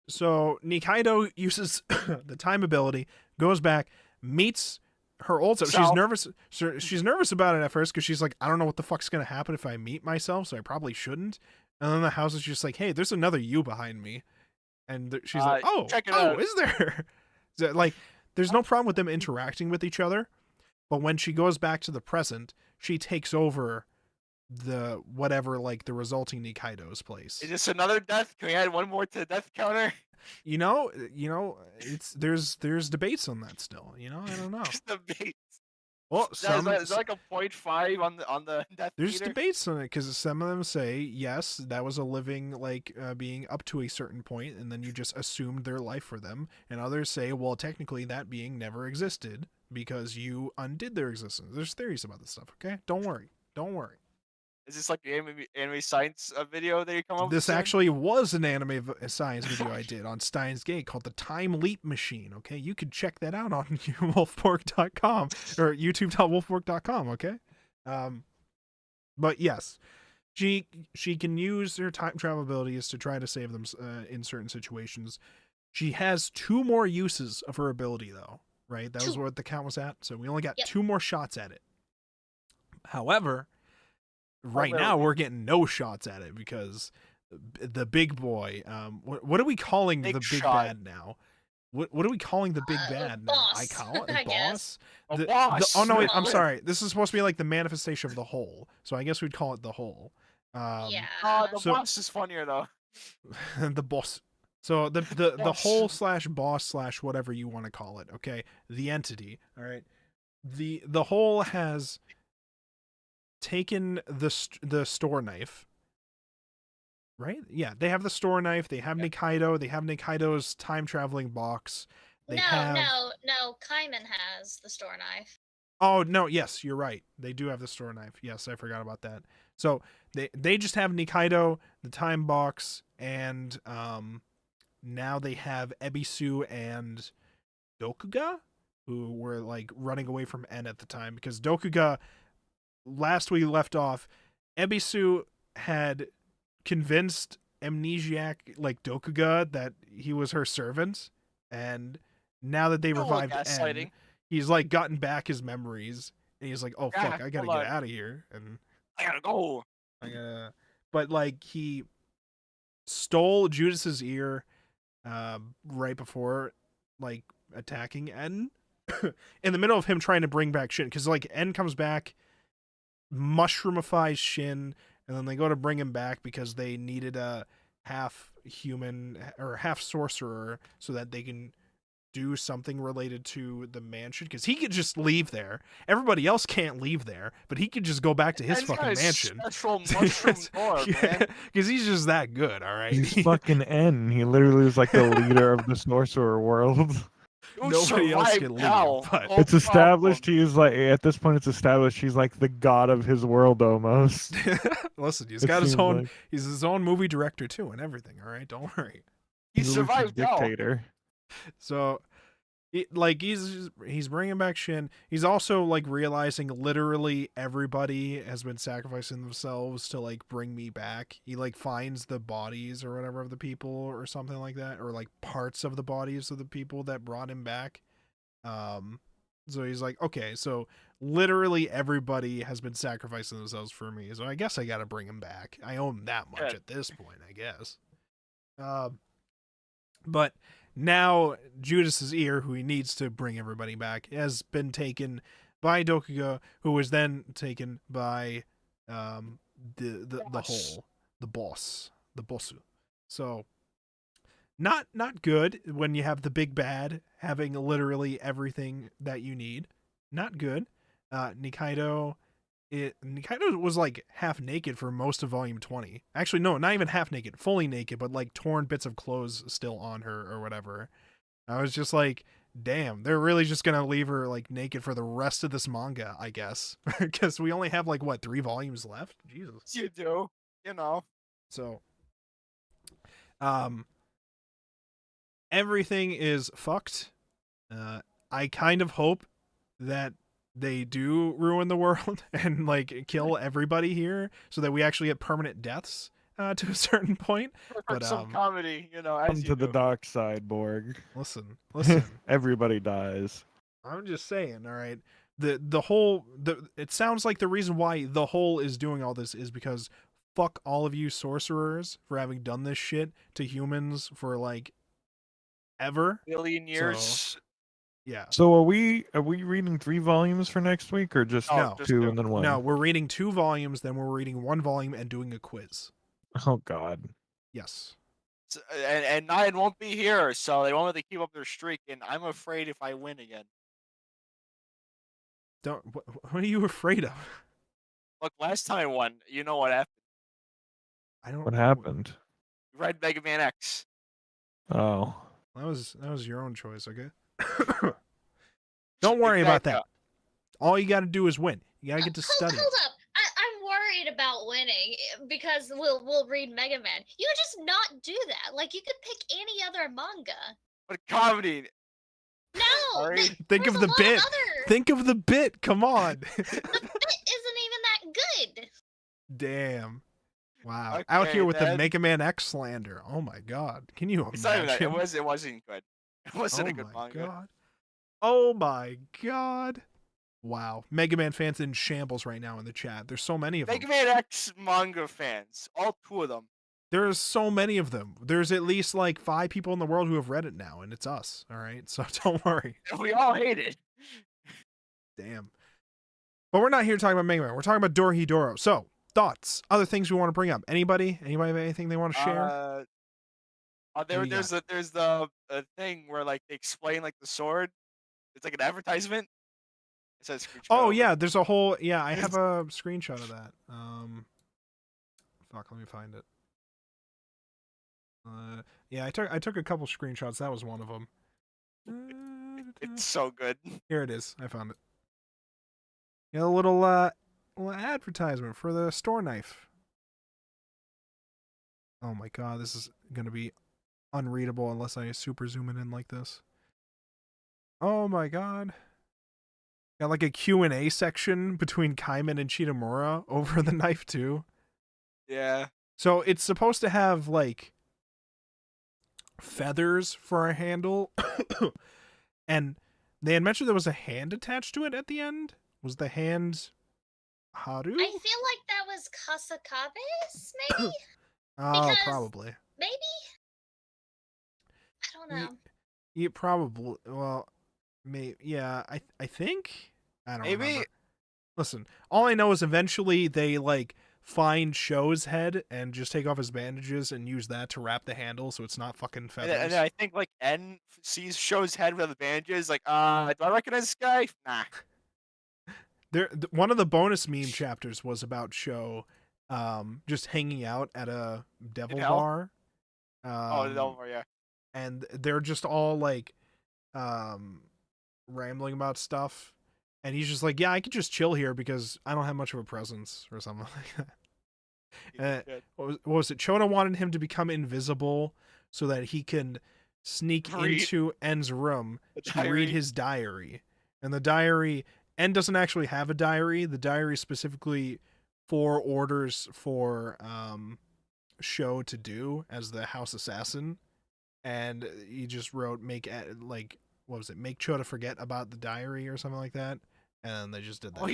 So Nikaido uses the time ability, goes back, meets her old self. She's nervous. She's nervous about it at first because she's like, I don't know what the fuck's gonna happen if I meet myself, so I probably shouldn't. And then the house is just like, hey, there's another you behind me, and she's like, check it out. Is there? Like, there's no problem with them interacting with each other, but when she goes back to the present, she takes over the whatever like the resulting Nikaido's place. Is this another death? Can we add one more to the death counter? It's there's debates on that still. I don't know. Debates. Well, Is some that like a 0.5 on the death there's meter? debates on it because some of them say yes, that was a living being up to a certain point, and then you just assumed their life for them. And others say, well, technically that being never existed because you undid their existence. There's theories about this stuff. Okay, don't worry, don't worry. Is this like the anime science video that you come up with This soon? actually was an science video I did on Steins Gate called the Time Leap Machine. Okay, you could check that out on wolfborg.com or youtube.wolfborg.com. Okay, but yes, she can use her time travel abilities to try to save them in certain situations. She has 2 more uses of her ability though, right? That was 2. what the count was at. So we only got Yep. 2 more shots at it. However, right well, now we're getting no shots at it because the big boy, what are we calling Big the big shot. bad now? What are we calling the big bad now? I Boss, call it I boss. guess. A The- boss. oh no, wait, I'm Boss. sorry. This is supposed to be like the manifestation of the whole, so I guess we'd call it the whole. Yeah. The so- boss is funnier though. The boss. So the Boss. whole / boss / whatever you want to call it. Okay, the entity. All right. The whole has taken the store knife. Right? Yeah, they have the store knife. They have Nikaido. They have Nikaido's time traveling box. They no, have. no. Kaiman has the store knife. Oh no! Yes, you're right. They do have the store knife. Yes, I forgot about that. So they just have Nikaido, the time box, and now they have Ebisu and Dokuga, who were like running away from En at the time because Dokuga. Last we left off, Ebisu had convinced amnesiac like Dokuga that he was her servant, and now that they revived En, gaslighting. he's like gotten back his memories, and he's like, "Oh Yeah, fuck, I gotta hold get on. out of here." And I gotta go. but like he stole Judas's ear, right before like attacking En, in the middle of him trying to bring back Shin, because like En comes back, mushroomifies Shin, and then they go to bring him back because they needed a half human or half sorcerer so that they can do something related to the mansion, because he could just leave there. Everybody else can't leave there, but he could just go back to his En's got fucking a mansion. Special mushroom door, man. Because he's just that good, all right? He's fucking N. He literally was like the leader of the sorcerer world. Who Nobody else survived can leave, hell? but- No It's established problem. he's like, at this point it's established he's like the god of his world almost. Listen, he's It got his seems own. like. He's his own movie director too, and everything. All right, don't worry. He He's a survived hell. dictator. So, he's bringing back Shin. He's also like realizing literally everybody has been sacrificing themselves to like bring me back. He like finds the bodies or whatever of the people or something like that, or like parts of the bodies of the people that brought him back. So he's like, okay, so literally everybody has been sacrificing themselves for me. So I guess I got to bring him back. I owe him that much Yeah. at this point, I guess. But now Judas's ear, who he needs to bring everybody back, has been taken by Dokuga, who was then taken by the Boss. whole, the boss, the bossu. So not good when you have the big bad having literally everything that you need. Not good. Nikaido was like half naked for most of volume 20. Actually, no, not even half naked, fully naked, but like torn bits of clothes still on her or whatever. I was just like, damn, they're really just gonna leave her like naked for the rest of this manga, I guess. Because we only have like what, 3 volumes left? Jesus. You do. You know. So everything is fucked. I kind of hope that they do ruin the world and like kill everybody here so that we actually get permanent deaths to a certain point. For But, some comedy, you know, as Come you to the do. dark side, Borg. Listen. Everybody dies. I'm just saying, all right. The whole it sounds like the reason why the whole is doing all this is because fuck all of you sorcerers for having done this shit to humans for like ever. Billion years. Yeah. So are we reading 3 volumes for next week or just No, just 2 two. and then 1? No, we're reading 2 volumes, then we're reading 1 volume and doing a quiz. Oh god. Yes. And 9 won't be here, so they won't let to keep up their streak. And I'm afraid if I win again. Don't. What are you afraid of? Look, last time I won, you know what happened? I don't. What happened? Red Mega Man X. Oh. That was your own choice, okay? Don't worry about that. All you got to do is win. You got to get to study. Hold up. I'm worried about winning because we'll read Mega Man. You could just not do that. Like you could pick any other manga. But comedy. No, Sorry. Think there's of a the lot bit. other. Think of the bit. Come on. The bit isn't even that good. Damn. Wow. Out here Okay, with the then. Mega Man X slander. Oh my god. Can you It's not even that. imagine? It wasn't good. It wasn't a good my manga. god. Oh my god. Wow. Mega Man fans in shambles right now in the chat. There's so many of them. Mega Man X manga fans, all 2 of them. There's so many of them. There's at least like 5 people in the world who have read it now, and it's us. All right, so don't worry. And we all hate it. Damn. But we're not here talking about Mega Man. We're talking about Dorohedoro. So thoughts, other things we want to bring up. Anybody have anything they want to share? What do you There's the thing where like they explain like the sword. It's like an advertisement. It says screenshot Oh over. yeah, there's a whole I have a screenshot of that. Fuck, let me find it. Yeah, I took a couple screenshots. That was one of them. It's so good. Here it is. I found it. Yeah, a little advertisement for the store knife. Oh my god, this is gonna be unreadable unless I super zoom it in like this. Oh my god. Got like a Q&A section between Kaiman and Chitamura over the knife too. Yeah. So it's supposed to have like feathers for a handle. And they had mentioned there was a hand attached to it at the end. Was the hand Haru? I feel like that was Kasakabe's, maybe? Oh, because- probably. Maybe? I don't know. Yeah, probably. Well, yeah, I think. I don't Maybe. remember. Listen, all I know is eventually they like find Sho's head and just take off his bandages and use that to wrap the handle so it's not fucking feathers. And then I think like N sees Sho's head with the bandages. Like, do I recognize this guy? Nah. One of the bonus meme chapters was about Sho just hanging out at a devil hell? bar. Oh, no, yeah. And they're just all like rambling about stuff, and he's just like, yeah, I could just chill here because I don't have much of a presence or something like that. What was it? Chota wanted him to become invisible so that he can sneak into En's room to read his diary. And the diary, En doesn't actually have a diary. The diary specifically for orders for Sho to do as the house assassin. And he just wrote what was it? Make Chota forget about the diary or something like that. And they just did that. Oh,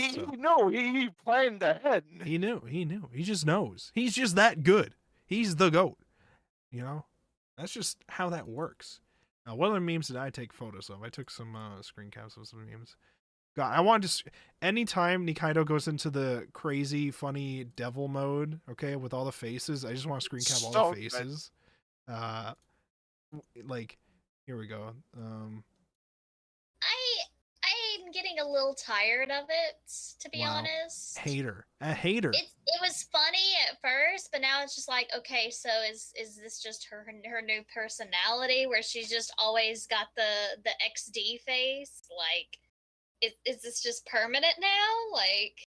he planned ahead. He knew. He just knows. He's just that good. He's the GOAT. You know? That's just how that works. Now, what other memes did I take photos of? I took some screen caps of some memes. God, I wanted to. Anytime Nikaido goes into the crazy, funny devil mode, okay, with all the faces, I just want to screen cap all the faces. Like, here we go. I'm getting a little tired of it, to be honest. A hater. It was funny at first, but now it's just like, okay, so is this just her new personality where she's just always got the XD face? Like, is this just permanent now? Like,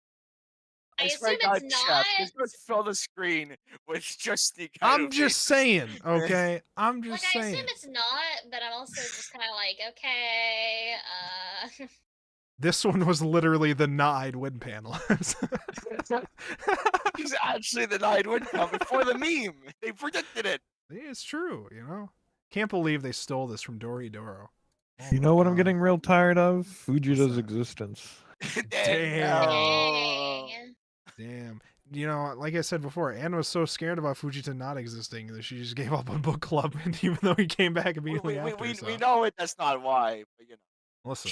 I assume it's not. Just fill the screen with just the. I'm just saying, okay. I'm just saying. I assume it's not, but I'm also just kind of like, okay. This one was literally the I'd win panel. It's actually the I'd win panel before the meme. They predicted it. It's true, you know. Can't believe they stole this from Dorohedoro. You know what I'm getting real tired of? Fujita's existence. Damn. You know, like I said before, Anne was so scared about Fujita not existing that she just gave up on book club, and even though he came back immediately after. We know it. That's not why, but you know. Listen.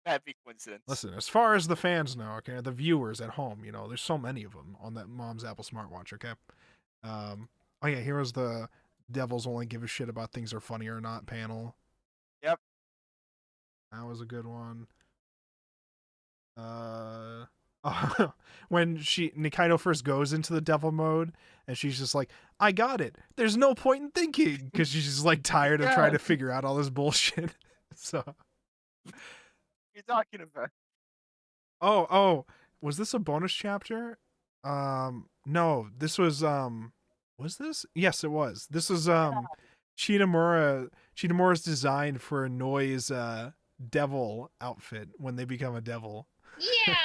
Happy coincidence. Listen, as far as the fans know, okay, the viewers at home, you know, there's so many of them on that Mom's Apple smartwatch, okay? Oh yeah, here was the Devils only give a shit about things are funny or not panel. Yep. That was a good one. When Nikaido first goes into the devil mode, and she's just like, "I got it. There's no point in thinking," because she's just like tired of trying to figure out all this bullshit. So, You're talking about. oh, was this a bonus chapter? No, this was this? Yes, it was. This was Chinomura's design for Noi's devil outfit when they become a devil. Yeah.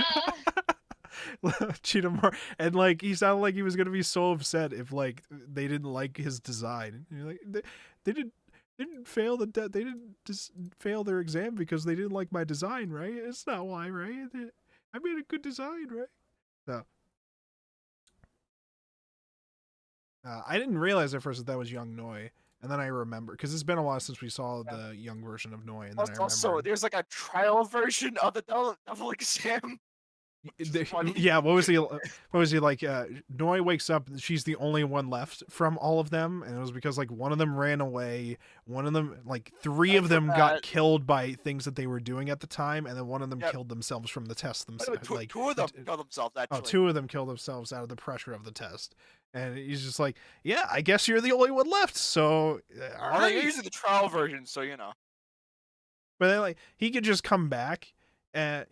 Chinomura, and like he sounded like he was gonna be so upset if like they didn't like his design. And you're like, they didn't fail they didn't just fail their exam because they didn't like my design, right? It's not why, right? I made a good design, right? So I didn't realize at first that was young Noi, and then I remember because it's been a while since we saw the young version of Noi, and then I remember. Also, there's like a trial version of the double exam. Yeah, what was he like? Noi wakes up, she's the only one left from all of them, and it was because like one of them ran away, one of them, like three of them got killed by things that they were doing at the time, and then one of them killed themselves from the test themselves. Two of them killed themselves, actually. Oh, two of them killed themselves out of the pressure of the test. And he's just like, yeah, I guess you're the only one left, so all right. You're using the trial version, so you know. But then like he could just come back and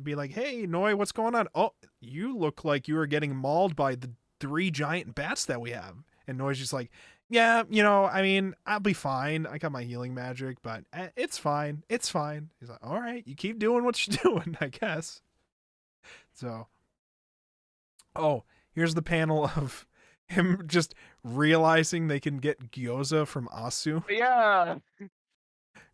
be like, hey Noi, what's going on? Oh, you look like you were getting mauled by the 3 giant bats that we have. And Noi's just like, yeah, I mean, I'll be fine. I got my healing magic, but it's fine. It's fine. He's like, all right, you keep doing what you're doing, I guess. So, here's the panel of him just realizing they can get gyoza from Asu. Yeah.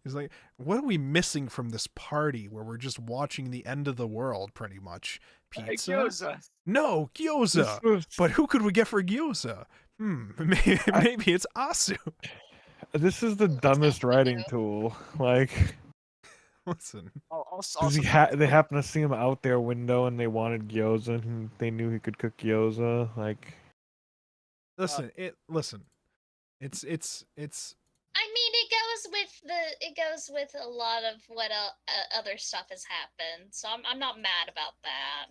He's like, what are we missing from this party where we're just watching the end of the world, pretty much? Pizza? Gyoza. No, gyoza. But who could we get for gyoza? Maybe it's Asu. This is the dumbest writing tool. Like, listen. They happened to see him out their window and they wanted gyoza and they knew he could cook gyoza. Like, listen. It's. I mean, it goes with a lot of what other stuff has happened, so I'm not mad about that.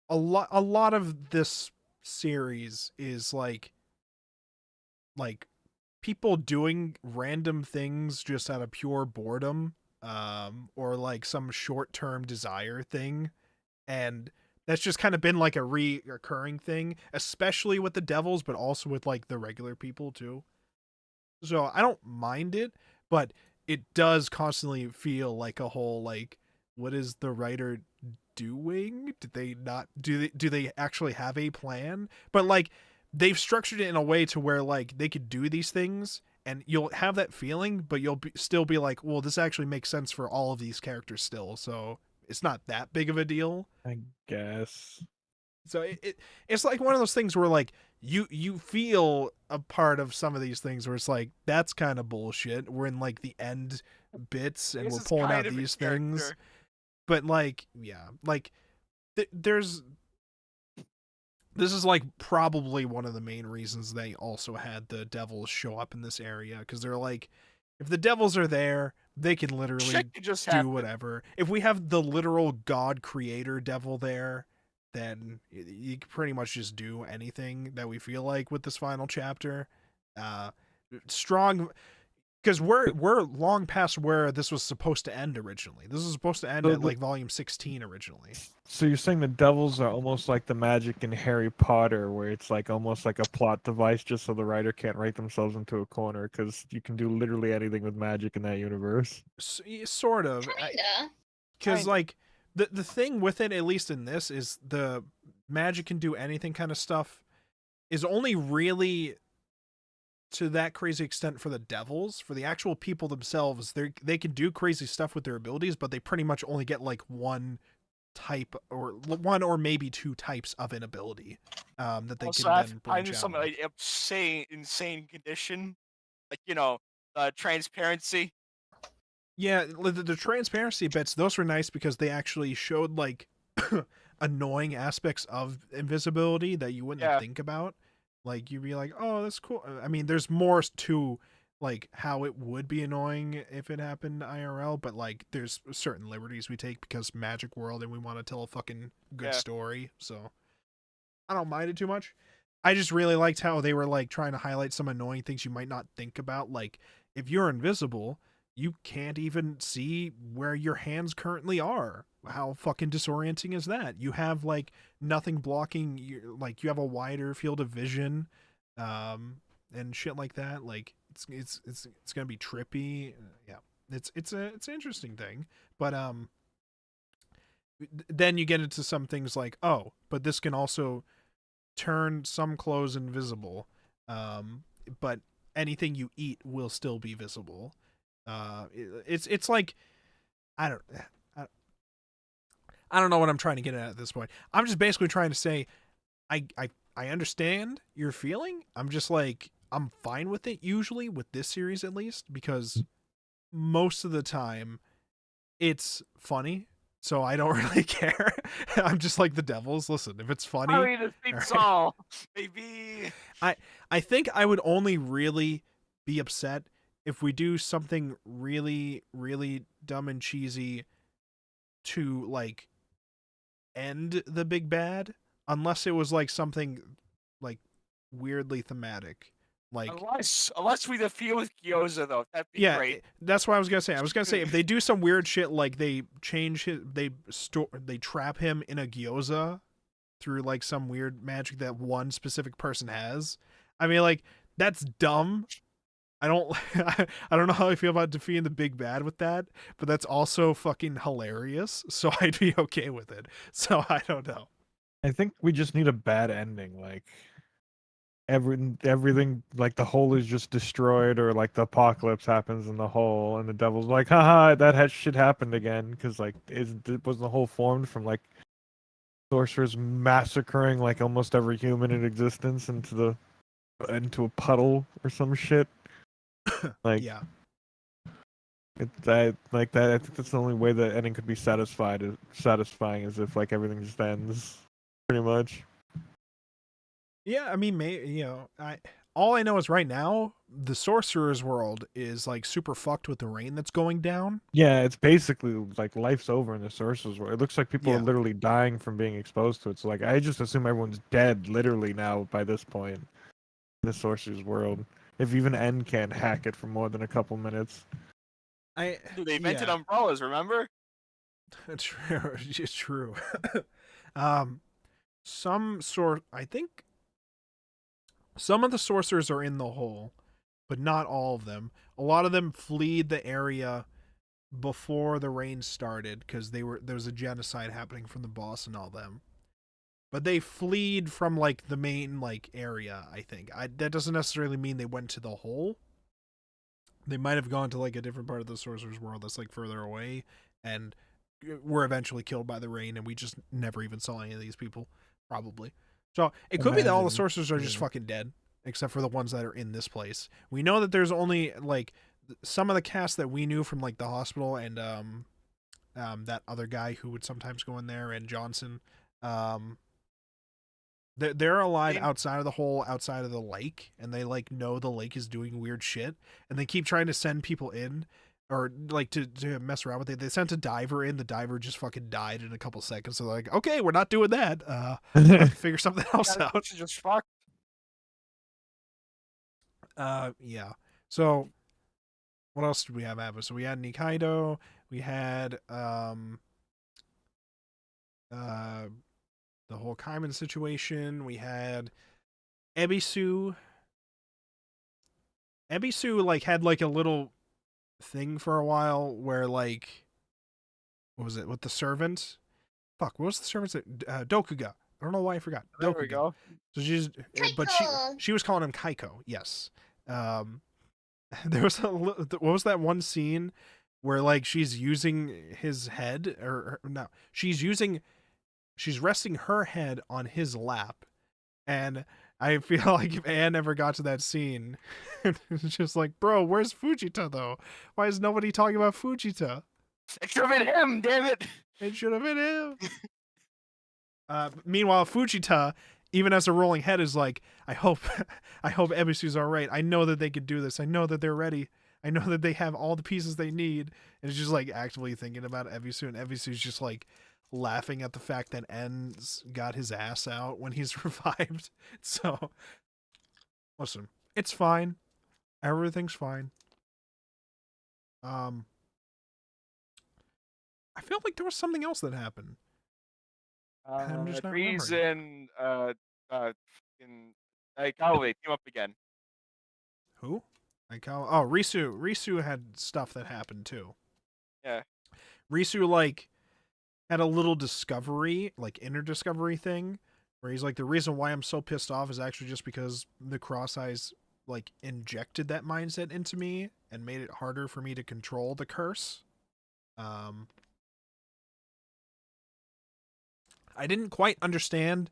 A lot of this series is like people doing random things just out of pure boredom, or like some short-term desire thing, and that's just kind of been like a recurring thing, especially with the devils, but also with like the regular people too. So I don't mind it, but it does constantly feel like a whole like, what is the writer doing? Did they not do they actually have a plan? But like they've structured it in a way to where like they could do these things and you'll have that feeling, but you'll still be like, well, this actually makes sense for all of these characters still, so it's not that big of a deal, I guess. So it's like one of those things where like you feel a part of some of these things where it's like, that's kind of bullshit. We're in like the end bits and we're pulling out these things, but like, yeah, like this is like probably one of the main reasons they also had the devils show up in this area, because they're like, if the devils are there, they can literally do whatever. If we have the literal god creator devil there, then you can pretty much just do anything that we feel like with this final chapter. Strong, because we're long past where this was supposed to end originally. This was supposed to end at like volume 16 originally. So you're saying the devils are almost like the magic in Harry Potter, where it's like almost like a plot device just so the writer can't write themselves into a corner, because you can do literally anything with magic in that universe. Sort of. Kinda. Because like the thing with it, at least in this, is the magic can do anything kind of stuff is only really to that crazy extent for the devils. For the actual people themselves, they can do crazy stuff with their abilities, but they pretty much only get like one type or one or maybe two types of an ability that they can then branch out. Some like insane condition, like transparency. Yeah, the transparency bits, those were nice because they actually showed like annoying aspects of invisibility that you wouldn't think about. Like you'd be like, oh, that's cool. I mean, there's more to like how it would be annoying if it happened IRL, but like there's certain liberties we take because Magic World and we want to tell a fucking good Yeah. story. So I don't mind it too much. I just really liked how they were like trying to highlight some annoying things you might not think about. Like if you're invisible, you can't even see where your hands currently are. How fucking disorienting is that? You have like nothing blocking you, like you have a wider field of vision, and shit like that. Like it's gonna be trippy. Yeah, it's an interesting thing, but then you get into some things like, oh, but this can also turn some clothes invisible, but anything you eat will still be visible. It's like I don't I don't know what I'm trying to get at this point. I'm just basically trying to say I understand your feeling. I'm just like I'm fine with it usually with this series at least because most of the time it's funny. So I don't really care. I'm just like the Devils. Listen, if it's funny, I mean, it's all, maybe. I think I would only really be upset if we do something really, really dumb and cheesy to like end the big bad, unless it was like something like weirdly thematic. Like Unless we defeat with Gyoza, though, that'd be yeah, great. that's what I was gonna say. I was gonna say if they do some weird shit like they change his, they trap him in a gyoza through like some weird magic that one specific person has. I mean, like that's dumb. I don't I don't know how I feel about defeating the big bad with that, but that's also fucking hilarious. So I'd be okay with it. So I don't know. I think we just need a bad ending, like everything, like the hole is just destroyed, or like the apocalypse happens in the hole, and the devil's like, haha, shit happened again, because like was the hole formed from like sorcerers massacring like almost every human in existence into a puddle or some shit. Like Yeah. like that. I think that's the only way the ending could be satisfying is if like everything just ends, pretty much. Yeah, I mean, all I know is right now the sorcerer's world is like super fucked with the rain that's going down. Yeah, it's basically like life's over in the sorcerer's world. It looks like people Yeah. are literally dying from being exposed to it. So like I just assume everyone's dead literally now by this point in the sorcerer's world. If even N can't hack it for more than a couple minutes. Dude, they invented umbrellas, remember? It's true. It's true. I think some of the sorcerers are in the hole, but not all of them. A lot of them fled the area before the rain started because there was a genocide happening from the boss and all them. But they fled from like the main like area, I think. That doesn't necessarily mean they went to the hole. They might have gone to like a different part of the sorcerer's world that's like further away and were eventually killed by the rain, and we just never even saw any of these people, probably. So it could be that all the Imagine. sorcerers are just fucking dead, except for the ones that are in this place. We know that there's only like some of the cast that we knew from like the hospital and that other guy who would sometimes go in there, and Johnson. They're alive outside of the hole, outside of the lake, and they like know the lake is doing weird shit, and they keep trying to send people in, or like to mess around with it. They sent a diver in. The diver just fucking died in a couple seconds. So they're like, okay, we're not doing that. Figure something else out. It's just fucked. Yeah. So what else did we have happen? So we had Nikaido. We had the whole Kaiman situation. We had Ebisu. Ebisu like had like a little thing for a while where like what was it with the servant? Fuck, what was the servant's Dokuga. I don't know why I forgot. There Dokuga. we go. So but Kaiko! she was calling him Kaiko. Yes. There was what was that one scene where like she's using his head or no, she's resting her head on his lap, and I feel like if Anne ever got to that scene, it's just like, bro, where's Fujita though? Why is nobody talking about Fujita? It should have been him, damn it. It should have been him. Meanwhile, Fujita even as a rolling head is like, I hope Ebisu's all right. I know that they could do this. I know that they're ready. I know that they have all the pieces they need. And it's just like actively thinking about Ebisu, and Ebisu's just like laughing at the fact that En's got his ass out when he's revived. So, listen, it's fine. Everything's fine. I feel like there was something else that happened. I'm just not remembering. Reason, in Aikawa team up again. Who? Oh, Risu. Risu had stuff that happened too. Yeah. Risu like had a little discovery, like inner discovery thing, where he's like, the reason why I'm so pissed off is actually just because the Cross Eyes like injected that mindset into me and made it harder for me to control the curse. I didn't quite understand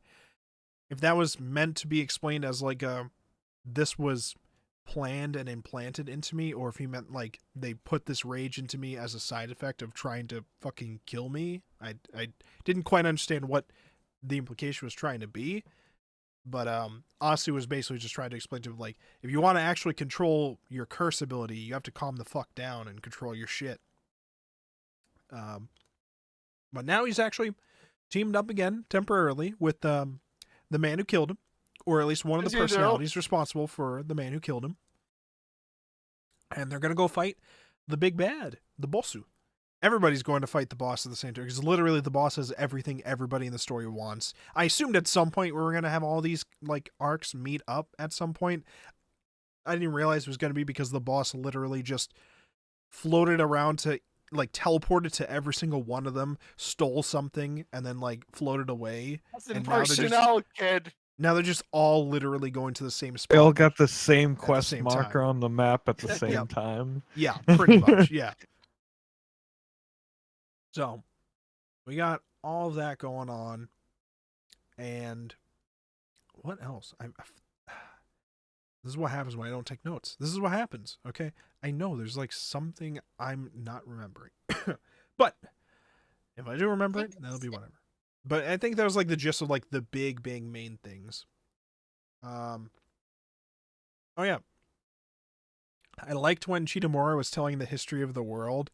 if that was meant to be explained as like this was planned and implanted into me, or if he meant like they put this rage into me as a side effect of trying to fucking kill me. I didn't quite understand what the implication was trying to be, but Asu was basically just trying to explain to him like, if you want to actually control your curse ability, you have to calm the fuck down and control your shit. But now he's actually teamed up again temporarily with the man who killed him, or at least one of the personalities responsible for the man who killed him. And they're going to go fight the big bad, the bossu. Everybody's going to fight the boss at the same time, because literally the boss has everything everybody in the story wants. I assumed at some point we were going to have all these like arcs meet up at some point. I didn't realize it was going to be because the boss literally just floated around to like teleported to every single one of them, stole something, and then like floated away. That's And impersonal, kid. Now they're just all literally going to the same spot. They all got the same the quest same marker time. on the map at the same Yep. time. Yeah, pretty much. Yeah. So we got all of that going on, and what else? This is what happens when I don't take notes. This is what happens. Okay, I know there's like something I'm not remembering, but if I do remember it, that'll be whatever. But I think that was like the gist of like the big main things. Oh yeah, I liked when Chitamura was telling the history of the world.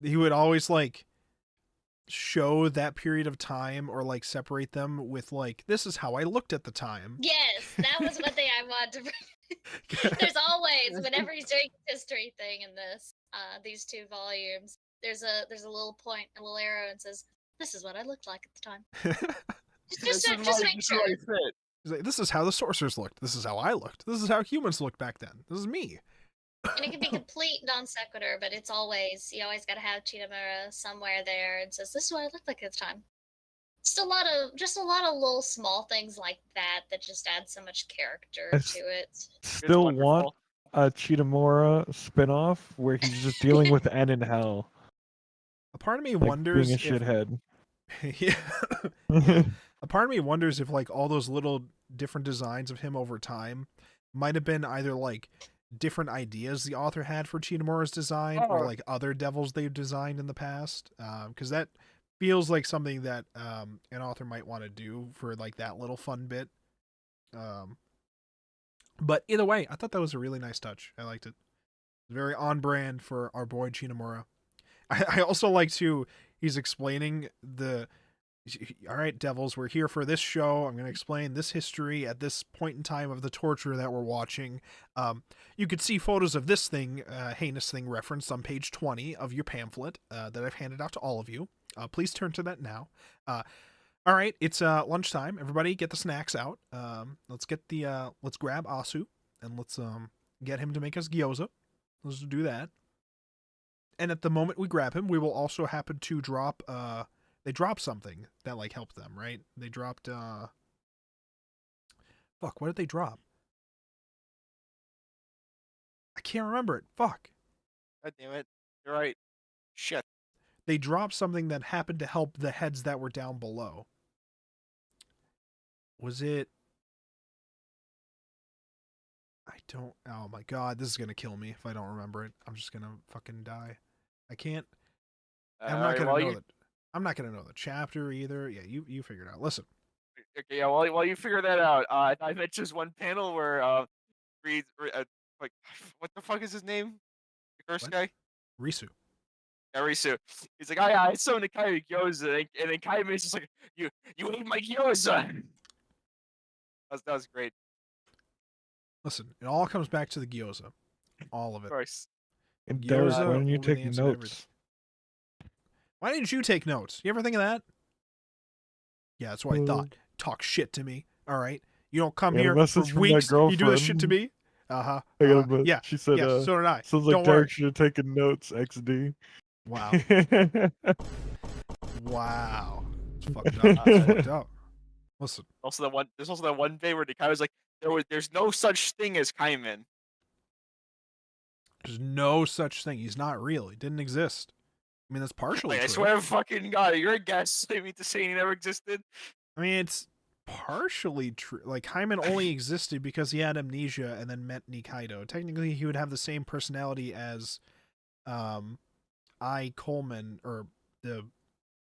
He would always like show that period of time or like separate them with like, this is how I looked at the time. Yes, that was one thing I wanted to bring. There's always, whenever he's doing a history thing in this, these two volumes, there's a little point, a little arrow, and says, "This is what I looked like at the time." just to make sure. He's like, this is how the sorcerers looked. This is how I looked. This is how humans looked back then. This is me. And it can be complete non sequitur, but it's always, you always got to have Chitamura somewhere there and says, "This is what I looked like at the time." Just a lot of little small things like that that just add so much character to it. Still want a Chitamura spinoff where he's just dealing with N in hell. A part of me Like wonders being a shithead. Yeah. A part of me wonders if like all those little different designs of him over time might have been either like different ideas the author had for Chitamura's design, or like other devils they've designed in the past, because that feels like something that an author might want to do for like that little fun bit. But either way, I thought that was a really nice touch. I liked it. Very on brand for our boy Chitamura. I also like to, he's explaining all right, devils, we're here for this show. I'm going to explain this history at this point in time of the torture that we're watching. You could see photos of this thing, heinous thing, referenced on page 20 of your pamphlet that I've handed out to all of you. Please turn to that now. All right, it's lunchtime. Everybody get the snacks out. Let's grab Asu and let's get him to make us gyoza. Let's do that. And at the moment we grab him, we will also happen to drop they dropped something that like helped them, right? They dropped fuck, what did they drop? I can't remember it. Fuck. God damn it. You're right. Shit. They dropped something that happened to help the heads that were down below. Was it? Oh my god, this is gonna kill me if I don't remember it. I'm just gonna fucking die. I can't. I'm not gonna know that. I'm not gonna know the chapter either. Yeah, you figured it out. Listen, Okay, yeah. While you figure that out, I bet just one panel where like what the fuck is his name? The first What? guy. Risu. Arisu. He's like, I summoned a Kai gyoza, and then Kaiman's just like, you ate my gyoza. That was great, Listen, it all comes back to the gyoza. All of of it. course. And Derek, Gyoza why don't you will be the take answer to everything. notes? Why didn't you take notes? You ever think of that? Yeah, that's what I thought. Talk shit to me. All right. You don't come I got a here for message from my weeks. You do this shit to girlfriend. me. Uh-huh. I got a message. Yeah. She said, Yes, so did I. sounds like Don't worry. Derek should have taken notes, XD. Wow. Wow. It's fucked up. It's fucked up. Listen. There's also that one day where the Kai was like, there's no such thing as Kaiman. There's no such thing. He's not real. He didn't exist. I mean, that's partially Like, I true. swear to fucking God, you're a guess. I mean to say he never existed. I mean, it's partially true. Like, Hyman only existed because he had amnesia and then met Nikaido. Technically, he would have the same personality as I. Coleman, or the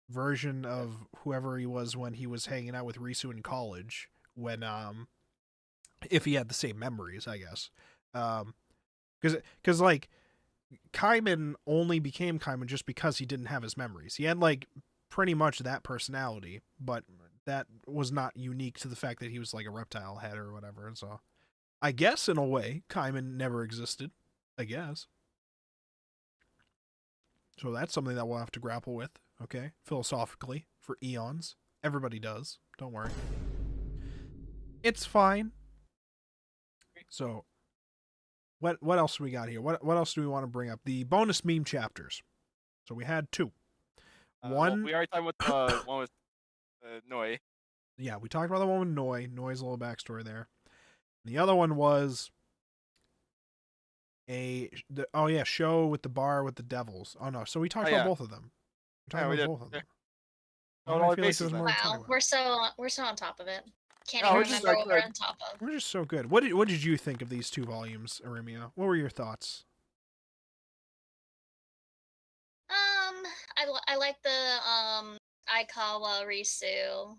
version of whoever he was when he was hanging out with Risu in college, when if he had the same memories, I guess. Because like Kaiman only became Kaiman just because he didn't have his memories. He had like pretty much that personality, but that was not unique to the fact that he was like a reptile head or whatever. And so I guess in a way Kaiman never existed, I guess. So that's something that we'll have to grapple with, okay? Philosophically, for eons. Everybody does. Don't worry. It's fine. So what else do we got here? What else do we want to bring up? The bonus meme chapters. So we had two. One. We already talked about the one with Noi. Yeah, we talked about the one with Noi. Noi's a little backstory there. The other one was show with the bar with the devils. Oh no, so we talked about both of them. We talked about both of them. Oh, I all feel like bases there's then. more to talk Wow, about. we're so on top of it. Can't No, we're even just remember like what we're good. on top of. We're just so good. What did you think of these two volumes, Arimia? What were your thoughts? I like the Aikawa Risu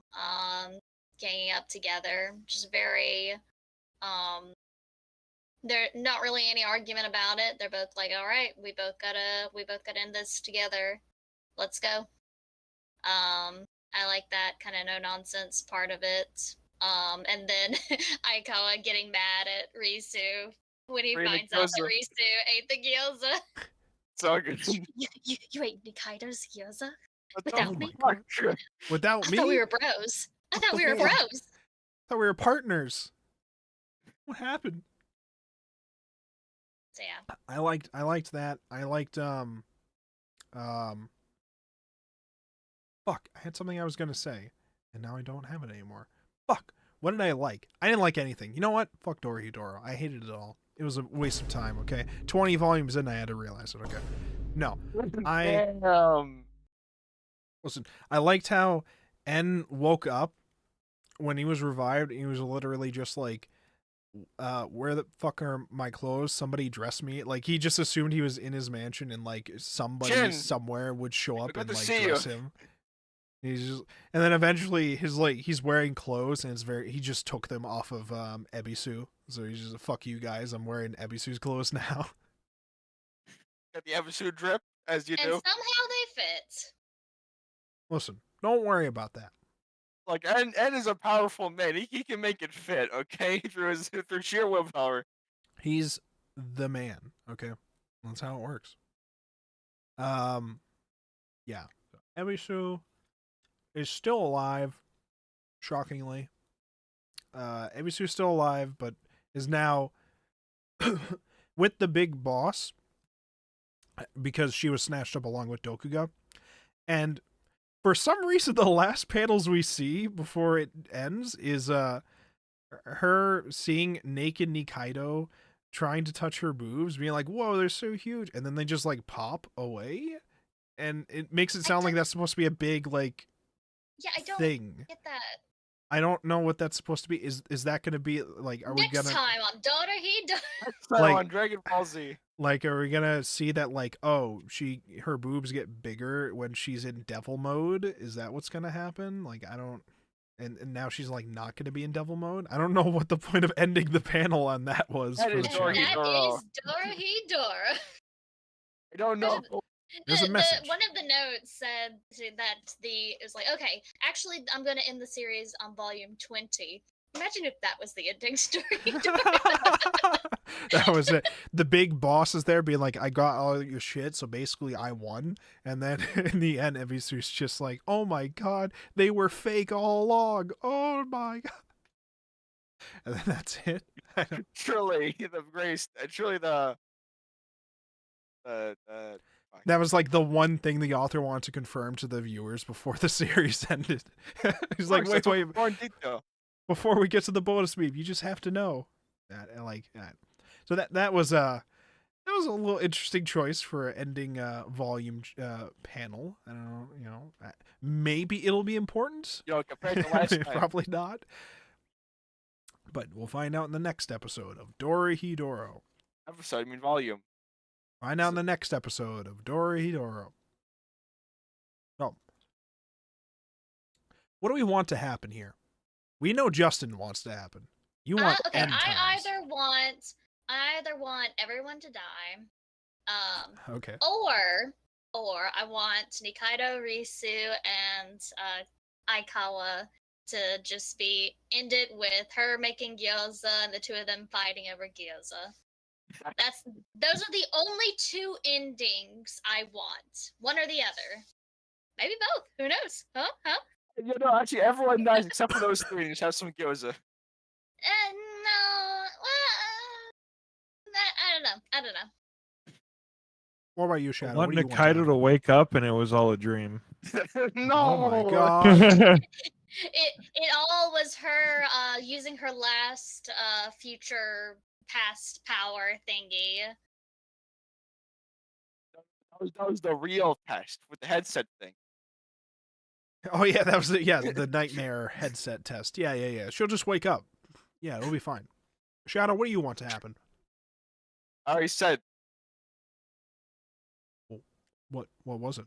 ganging up together. Just very there's not really any argument about it. They're both like, all right, we both gotta end this together. Let's go. I like that kind of no nonsense part of it. And then Aikawa getting mad at Risu when he Bring the finds out that gyoza. Risu ate the gyoza. So good. You ate Nikaido's gyoza? What the Without me? fuck? Without I me? thought we were bros. I thought the we were fuck? bros. I thought we were partners. What happened? So yeah. I liked that. I liked fuck, I had something I was gonna say, and now I don't have it anymore. Fuck. What did I like? I didn't like anything. You know what? Fuck Dorohedoro. I hated it all. It was a waste of time, okay? 20 volumes in, I had to realize it, okay? No. Listen, I liked how N woke up when he was revived, and he was literally just like, where the fuck are my clothes? Somebody dress me. Like, he just assumed he was in his mansion and like somebody Jin, somewhere would show up good and to like see dress you. him. He's just, and then eventually he's wearing clothes and he just took them off of Ebisu. So he's just fuck you guys, I'm wearing Ebisu's clothes now. Got the episode drip, as you And do. somehow they fit. Listen, don't worry about that. Like, N is a powerful man. He can make it fit, okay? Through sheer willpower. He's the man, okay? That's how it works. Yeah. Ebisu is still alive, shockingly. Ebisu's still alive, but is now with the big boss because she was snatched up along with Dokuga. And for some reason, the last panels we see before it ends is her seeing naked Nikaido trying to touch her boobs, being like, whoa, they're so huge. And then they just like pop away. And it makes it sound like that's supposed to be a big like Yeah, I don't thing. get that. I don't know what that's supposed to be. Is that going to be like? Are we Next gonna time on Dorohedoro. Like- on Dragon Ball Z. like? Are we gonna see that like? Oh, her boobs get bigger when she's in devil mode. Is that what's gonna happen? Like, I don't. and now she's like not going to be in devil mode. I don't know what the point of ending the panel on that was. That for is the And show. Dorohedoro. that is Dorohedoro. I don't know. There's a message. One of the notes said that it was like, okay, actually, I'm going to end the series on volume 20. Imagine if that was the ending story. That was it. The big boss is there being like, I got all your shit, so basically I won. And then in the end, Ebisu's just like, oh my god, they were fake all along. Oh my god. And then that's it. Truly the grace. Truly the. That was like the one thing the author wanted to confirm to the viewers before the series ended. He's like, wait, More in detail. before we get to the bonus beam, you just have to know that. I like that. So that was a little interesting choice for ending volume panel. I don't know, maybe it'll be important. Compared to last time. Probably not. But we'll find out in the next episode of Dorohedoro. Episode, I mean volume. Find out in the next episode of Dorohedoro. So, what do we want to happen here? We know Justin wants to happen. You want okay, end times. I either want everyone to die, Okay. or I want Nikaido, Risu, and Aikawa to just be ended with her making gyoza and the two of them fighting over gyoza. Those are the only two endings I want. One or the other. Maybe both. Who knows? Huh? Actually, everyone dies except for those three and just have some gyoza. No. I don't know. What about you, Shadow? I want What do you want Nikaido to wake up and it was all a dream. No. Oh my god. It all was her using her last future past power thingy. That was the real test with the headset thing. Oh yeah, that was it. Yeah, the nightmare headset test. Yeah. She'll just wake up. Yeah, it'll be fine. Shadow, what do you want to happen? I already said. What was it?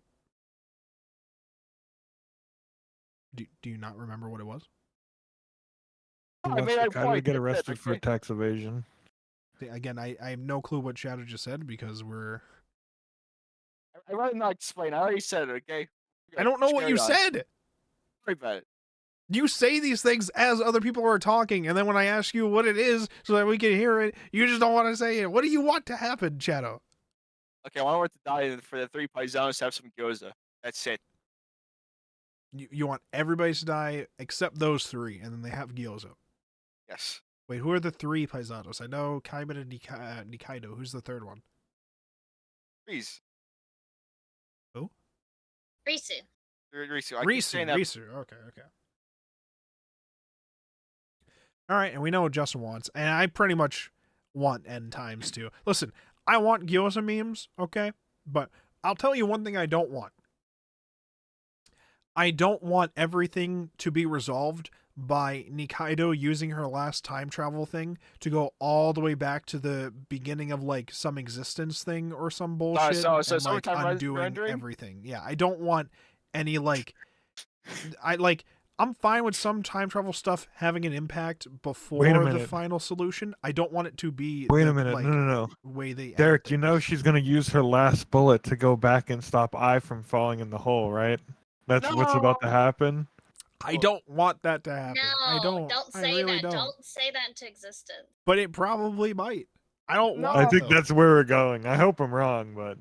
Do you not remember what it was? He I wants made a Nikaido to point. get That's it, arrested for okay. tax evasion. Again, I have no clue what Shadow just said because we're. I'd rather not explain. I already said it, okay? I don't know what Carry you on. said. Sorry about it. You say these things as other people are talking, and then when I ask you what it is so that we can hear it, you just don't want to say it. What do you want to happen, Shadow? Okay, I want to die and for the three paisanos to have some gyoza. That's it. You want everybody to die except those three, and then they have gyoza. Yes. Wait, who are the three paisanos? I know Kaiman and Nikaido. Who's the third one? Please. Risu. Risu. I keep saying that. Risu. Okay. All right, and we know what Justin wants, and I pretty much want end times too. Listen, I want gyoza memes, okay? But I'll tell you one thing I don't want. I don't want everything to be resolved by Nikaido using her last time travel thing to go all the way back to the beginning of like some existence thing or some bullshit. so and, like, summertime undoing rendering? everything. Yeah, I don't want any I'm fine with some time travel stuff having an impact before the minute. final solution. I don't want it to be Wait the, a minute. like, No. way they edit Derek, you things. know she's going to use her last bullet to go back and stop I from falling in the hole, right? That's what's about to happen. I don't want that to happen. No, I don't. don't I say really that. don't. Don't say that into existence. But it probably might. I don't No. want I think though. that's where we're going. I hope I'm wrong, but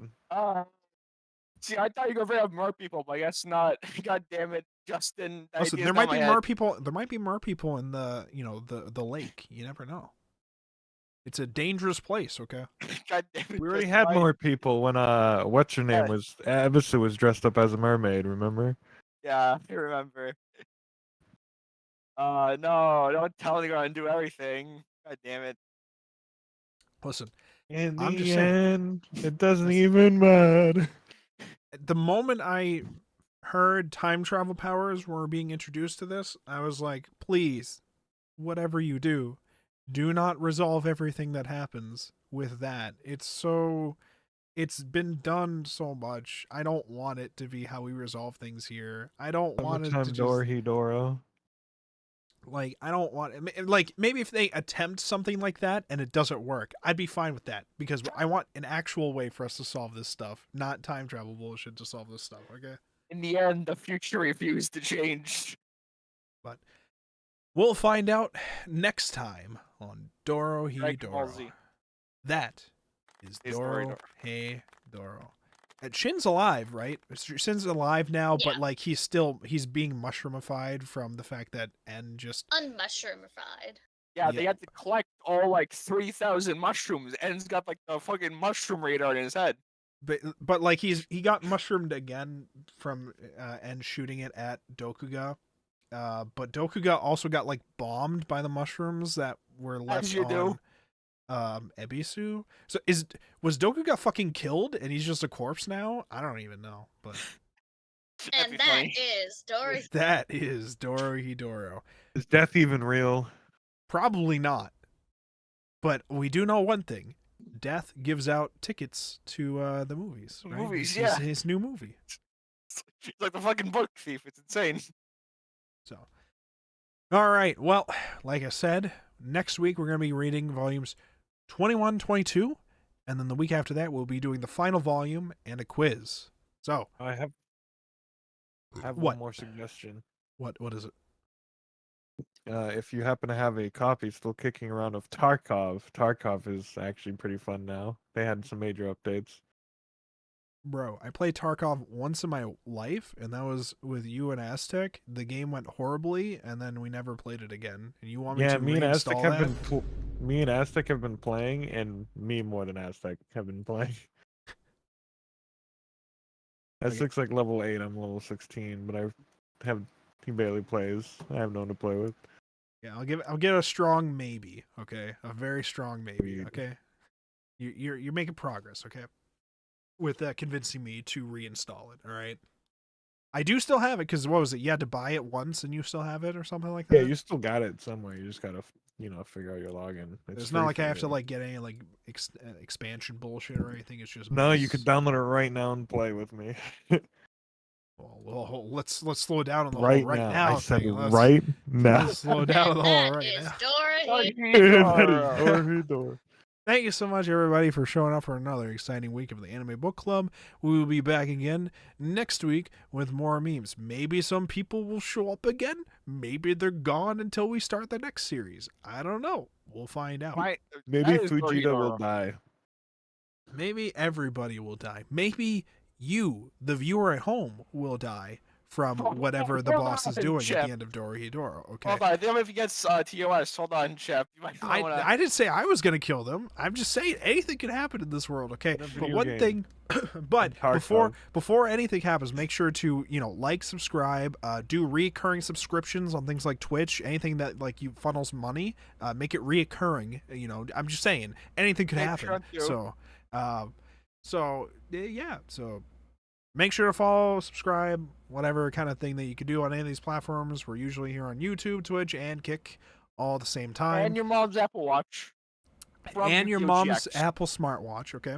See, I thought you were going to have more people, but I guess not. God damn it, Justin. that Listen, idea's there not might be my more head. people. There might be more people in the the lake. You never know. It's a dangerous place. Okay. God damn it. we already Justin, had I- more people when what's her name Yeah. was Ebisu was dressed up as a mermaid, remember? Yeah, I remember. No, don't tell me you're going to do everything. God damn it. Listen, In I'm the just saying. end, it doesn't Listen. even matter. The moment I heard time travel powers were being introduced to this, I was like, please, whatever you do, do not resolve everything that happens with that. It's been done so much. I don't want it to be how we resolve things here. I don't want it to Summertime just... Dorohedoro. Like, I don't want, like, maybe if they attempt something like that and it doesn't work, I'd be fine with that, because I want an actual way for us to solve this stuff, not time travel bullshit to solve this stuff, okay? In the end, the future refused to change. But we'll find out next time on Dragon Ball Dorohedoro. Z. That is Is Dorohedoro. And Shin's alive, right? Shin's alive now, but Yeah. like he's being mushroomified from the fact that N just Unmushroomified. Yeah, Yeah. they had to collect all like 3,000 mushrooms. En's got like the fucking mushroom radar in his head. but like he got mushroomed again from N shooting it at Dokuga. But Dokuga also got like bombed by the mushrooms that were left As you do. on Ebisu. So was Dokuga fucking killed and he's just a corpse now? I don't even know, but That'd And be that funny. is Dory. that is Dorohedoro. Is death even real? Probably not. But we do know one thing. Death gives out tickets to the movies. Right? Movies, His new movie. It's like the fucking book thief. It's insane. So, all right. Well, like I said, next week we're going to be reading volumes 21, 22, and then the week after that we'll be doing the final volume and a quiz. So, I have What? one more suggestion. what is it? If you happen to have a copy still kicking around of Tarkov is actually pretty fun now. They had some major updates. Bro, I played Tarkov once in my life, and that was with you and Aztec. The game went horribly, and then we never played it again. And you want me Yeah, to me and Aztec reinstall have that? been me and Aztec have been playing, and me more than Aztec have been playing. Okay. Aztec's like level 8, I'm level 16, but he barely plays. I have no one to play with. Yeah, I'll give it a strong maybe. Okay, a very strong maybe. Agreed. Okay, you're making progress. Okay, with convincing me to reinstall it. All right, I do still have it because what was it? You had to buy it once and you still have it or something like that. Yeah, you still got it somewhere. You just gotta, figure out your login. It's not like I have to like get any like expansion bullshit or anything. It's just No, you could download it right now and play with me. Well, let's slow down on the Right whole right now. now. I said thing. Let's- right now. Let's slow down on the whole That right is now. Dory. That is Dorohedoro. Thank you so much, everybody, for showing up for another exciting week of the Anime Book Club. We will be back again next week with more memes. Maybe some people will show up again. Maybe they're gone until we start the next series. I don't know. We'll find out. Maybe That is Fujita will Dorohedoro. die. Maybe everybody will die. Maybe you, the viewer at home, will die from whatever the boss is doing at Jeff. the end of Dorohedoro. Okay. Hold on, I think if he gets TOS, hold on, Chef. You might wanna... I didn't say I was gonna kill them. I'm just saying anything can happen in this world, okay? In a But video one game. thing, but Tarkov. before anything happens, make sure to like, subscribe, do recurring subscriptions on things like Twitch, anything that like you funnels money, make it reoccurring. I'm just saying anything could Make happen. sure to. So yeah, so. Make sure to follow, subscribe, whatever kind of thing that you could do on any of these platforms. We're usually here on YouTube, Twitch, and Kick all at the same time. And your mom's Apple Watch. From And your Yu-Gi-Oh! mom's GX. Apple smartwatch, okay?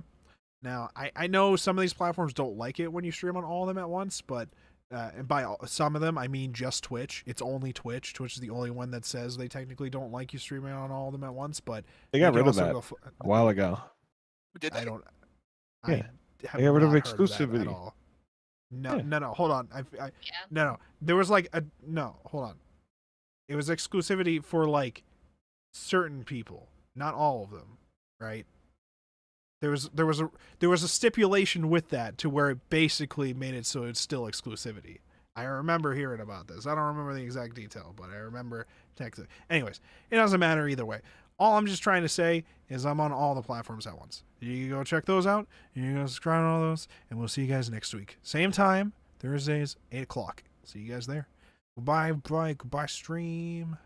Now, I know some of these platforms don't like it when you stream on all of them at once, but and by some of them, I mean just Twitch. It's only Twitch. Twitch is the only one that says they technically don't like you streaming on all of them at once, but They you got can rid of also that go a while ago. Did I they? don't. Yeah. I have They got rid of not heard that exclusivity. at all. No, Yeah. no, hold on. Yeah. No. There was like hold on. It was exclusivity for like certain people, not all of them, right? There was a stipulation with that to where it basically made it so it's still exclusivity. I remember hearing about this. I don't remember the exact detail, but I remember texting. Anyways, it doesn't matter either way. All I'm just trying to say is I'm on all the platforms at once. You can go check those out. You can go subscribe to all those, and we'll see you guys next week. Same time, Thursdays, 8 o'clock. See you guys there. Goodbye, stream.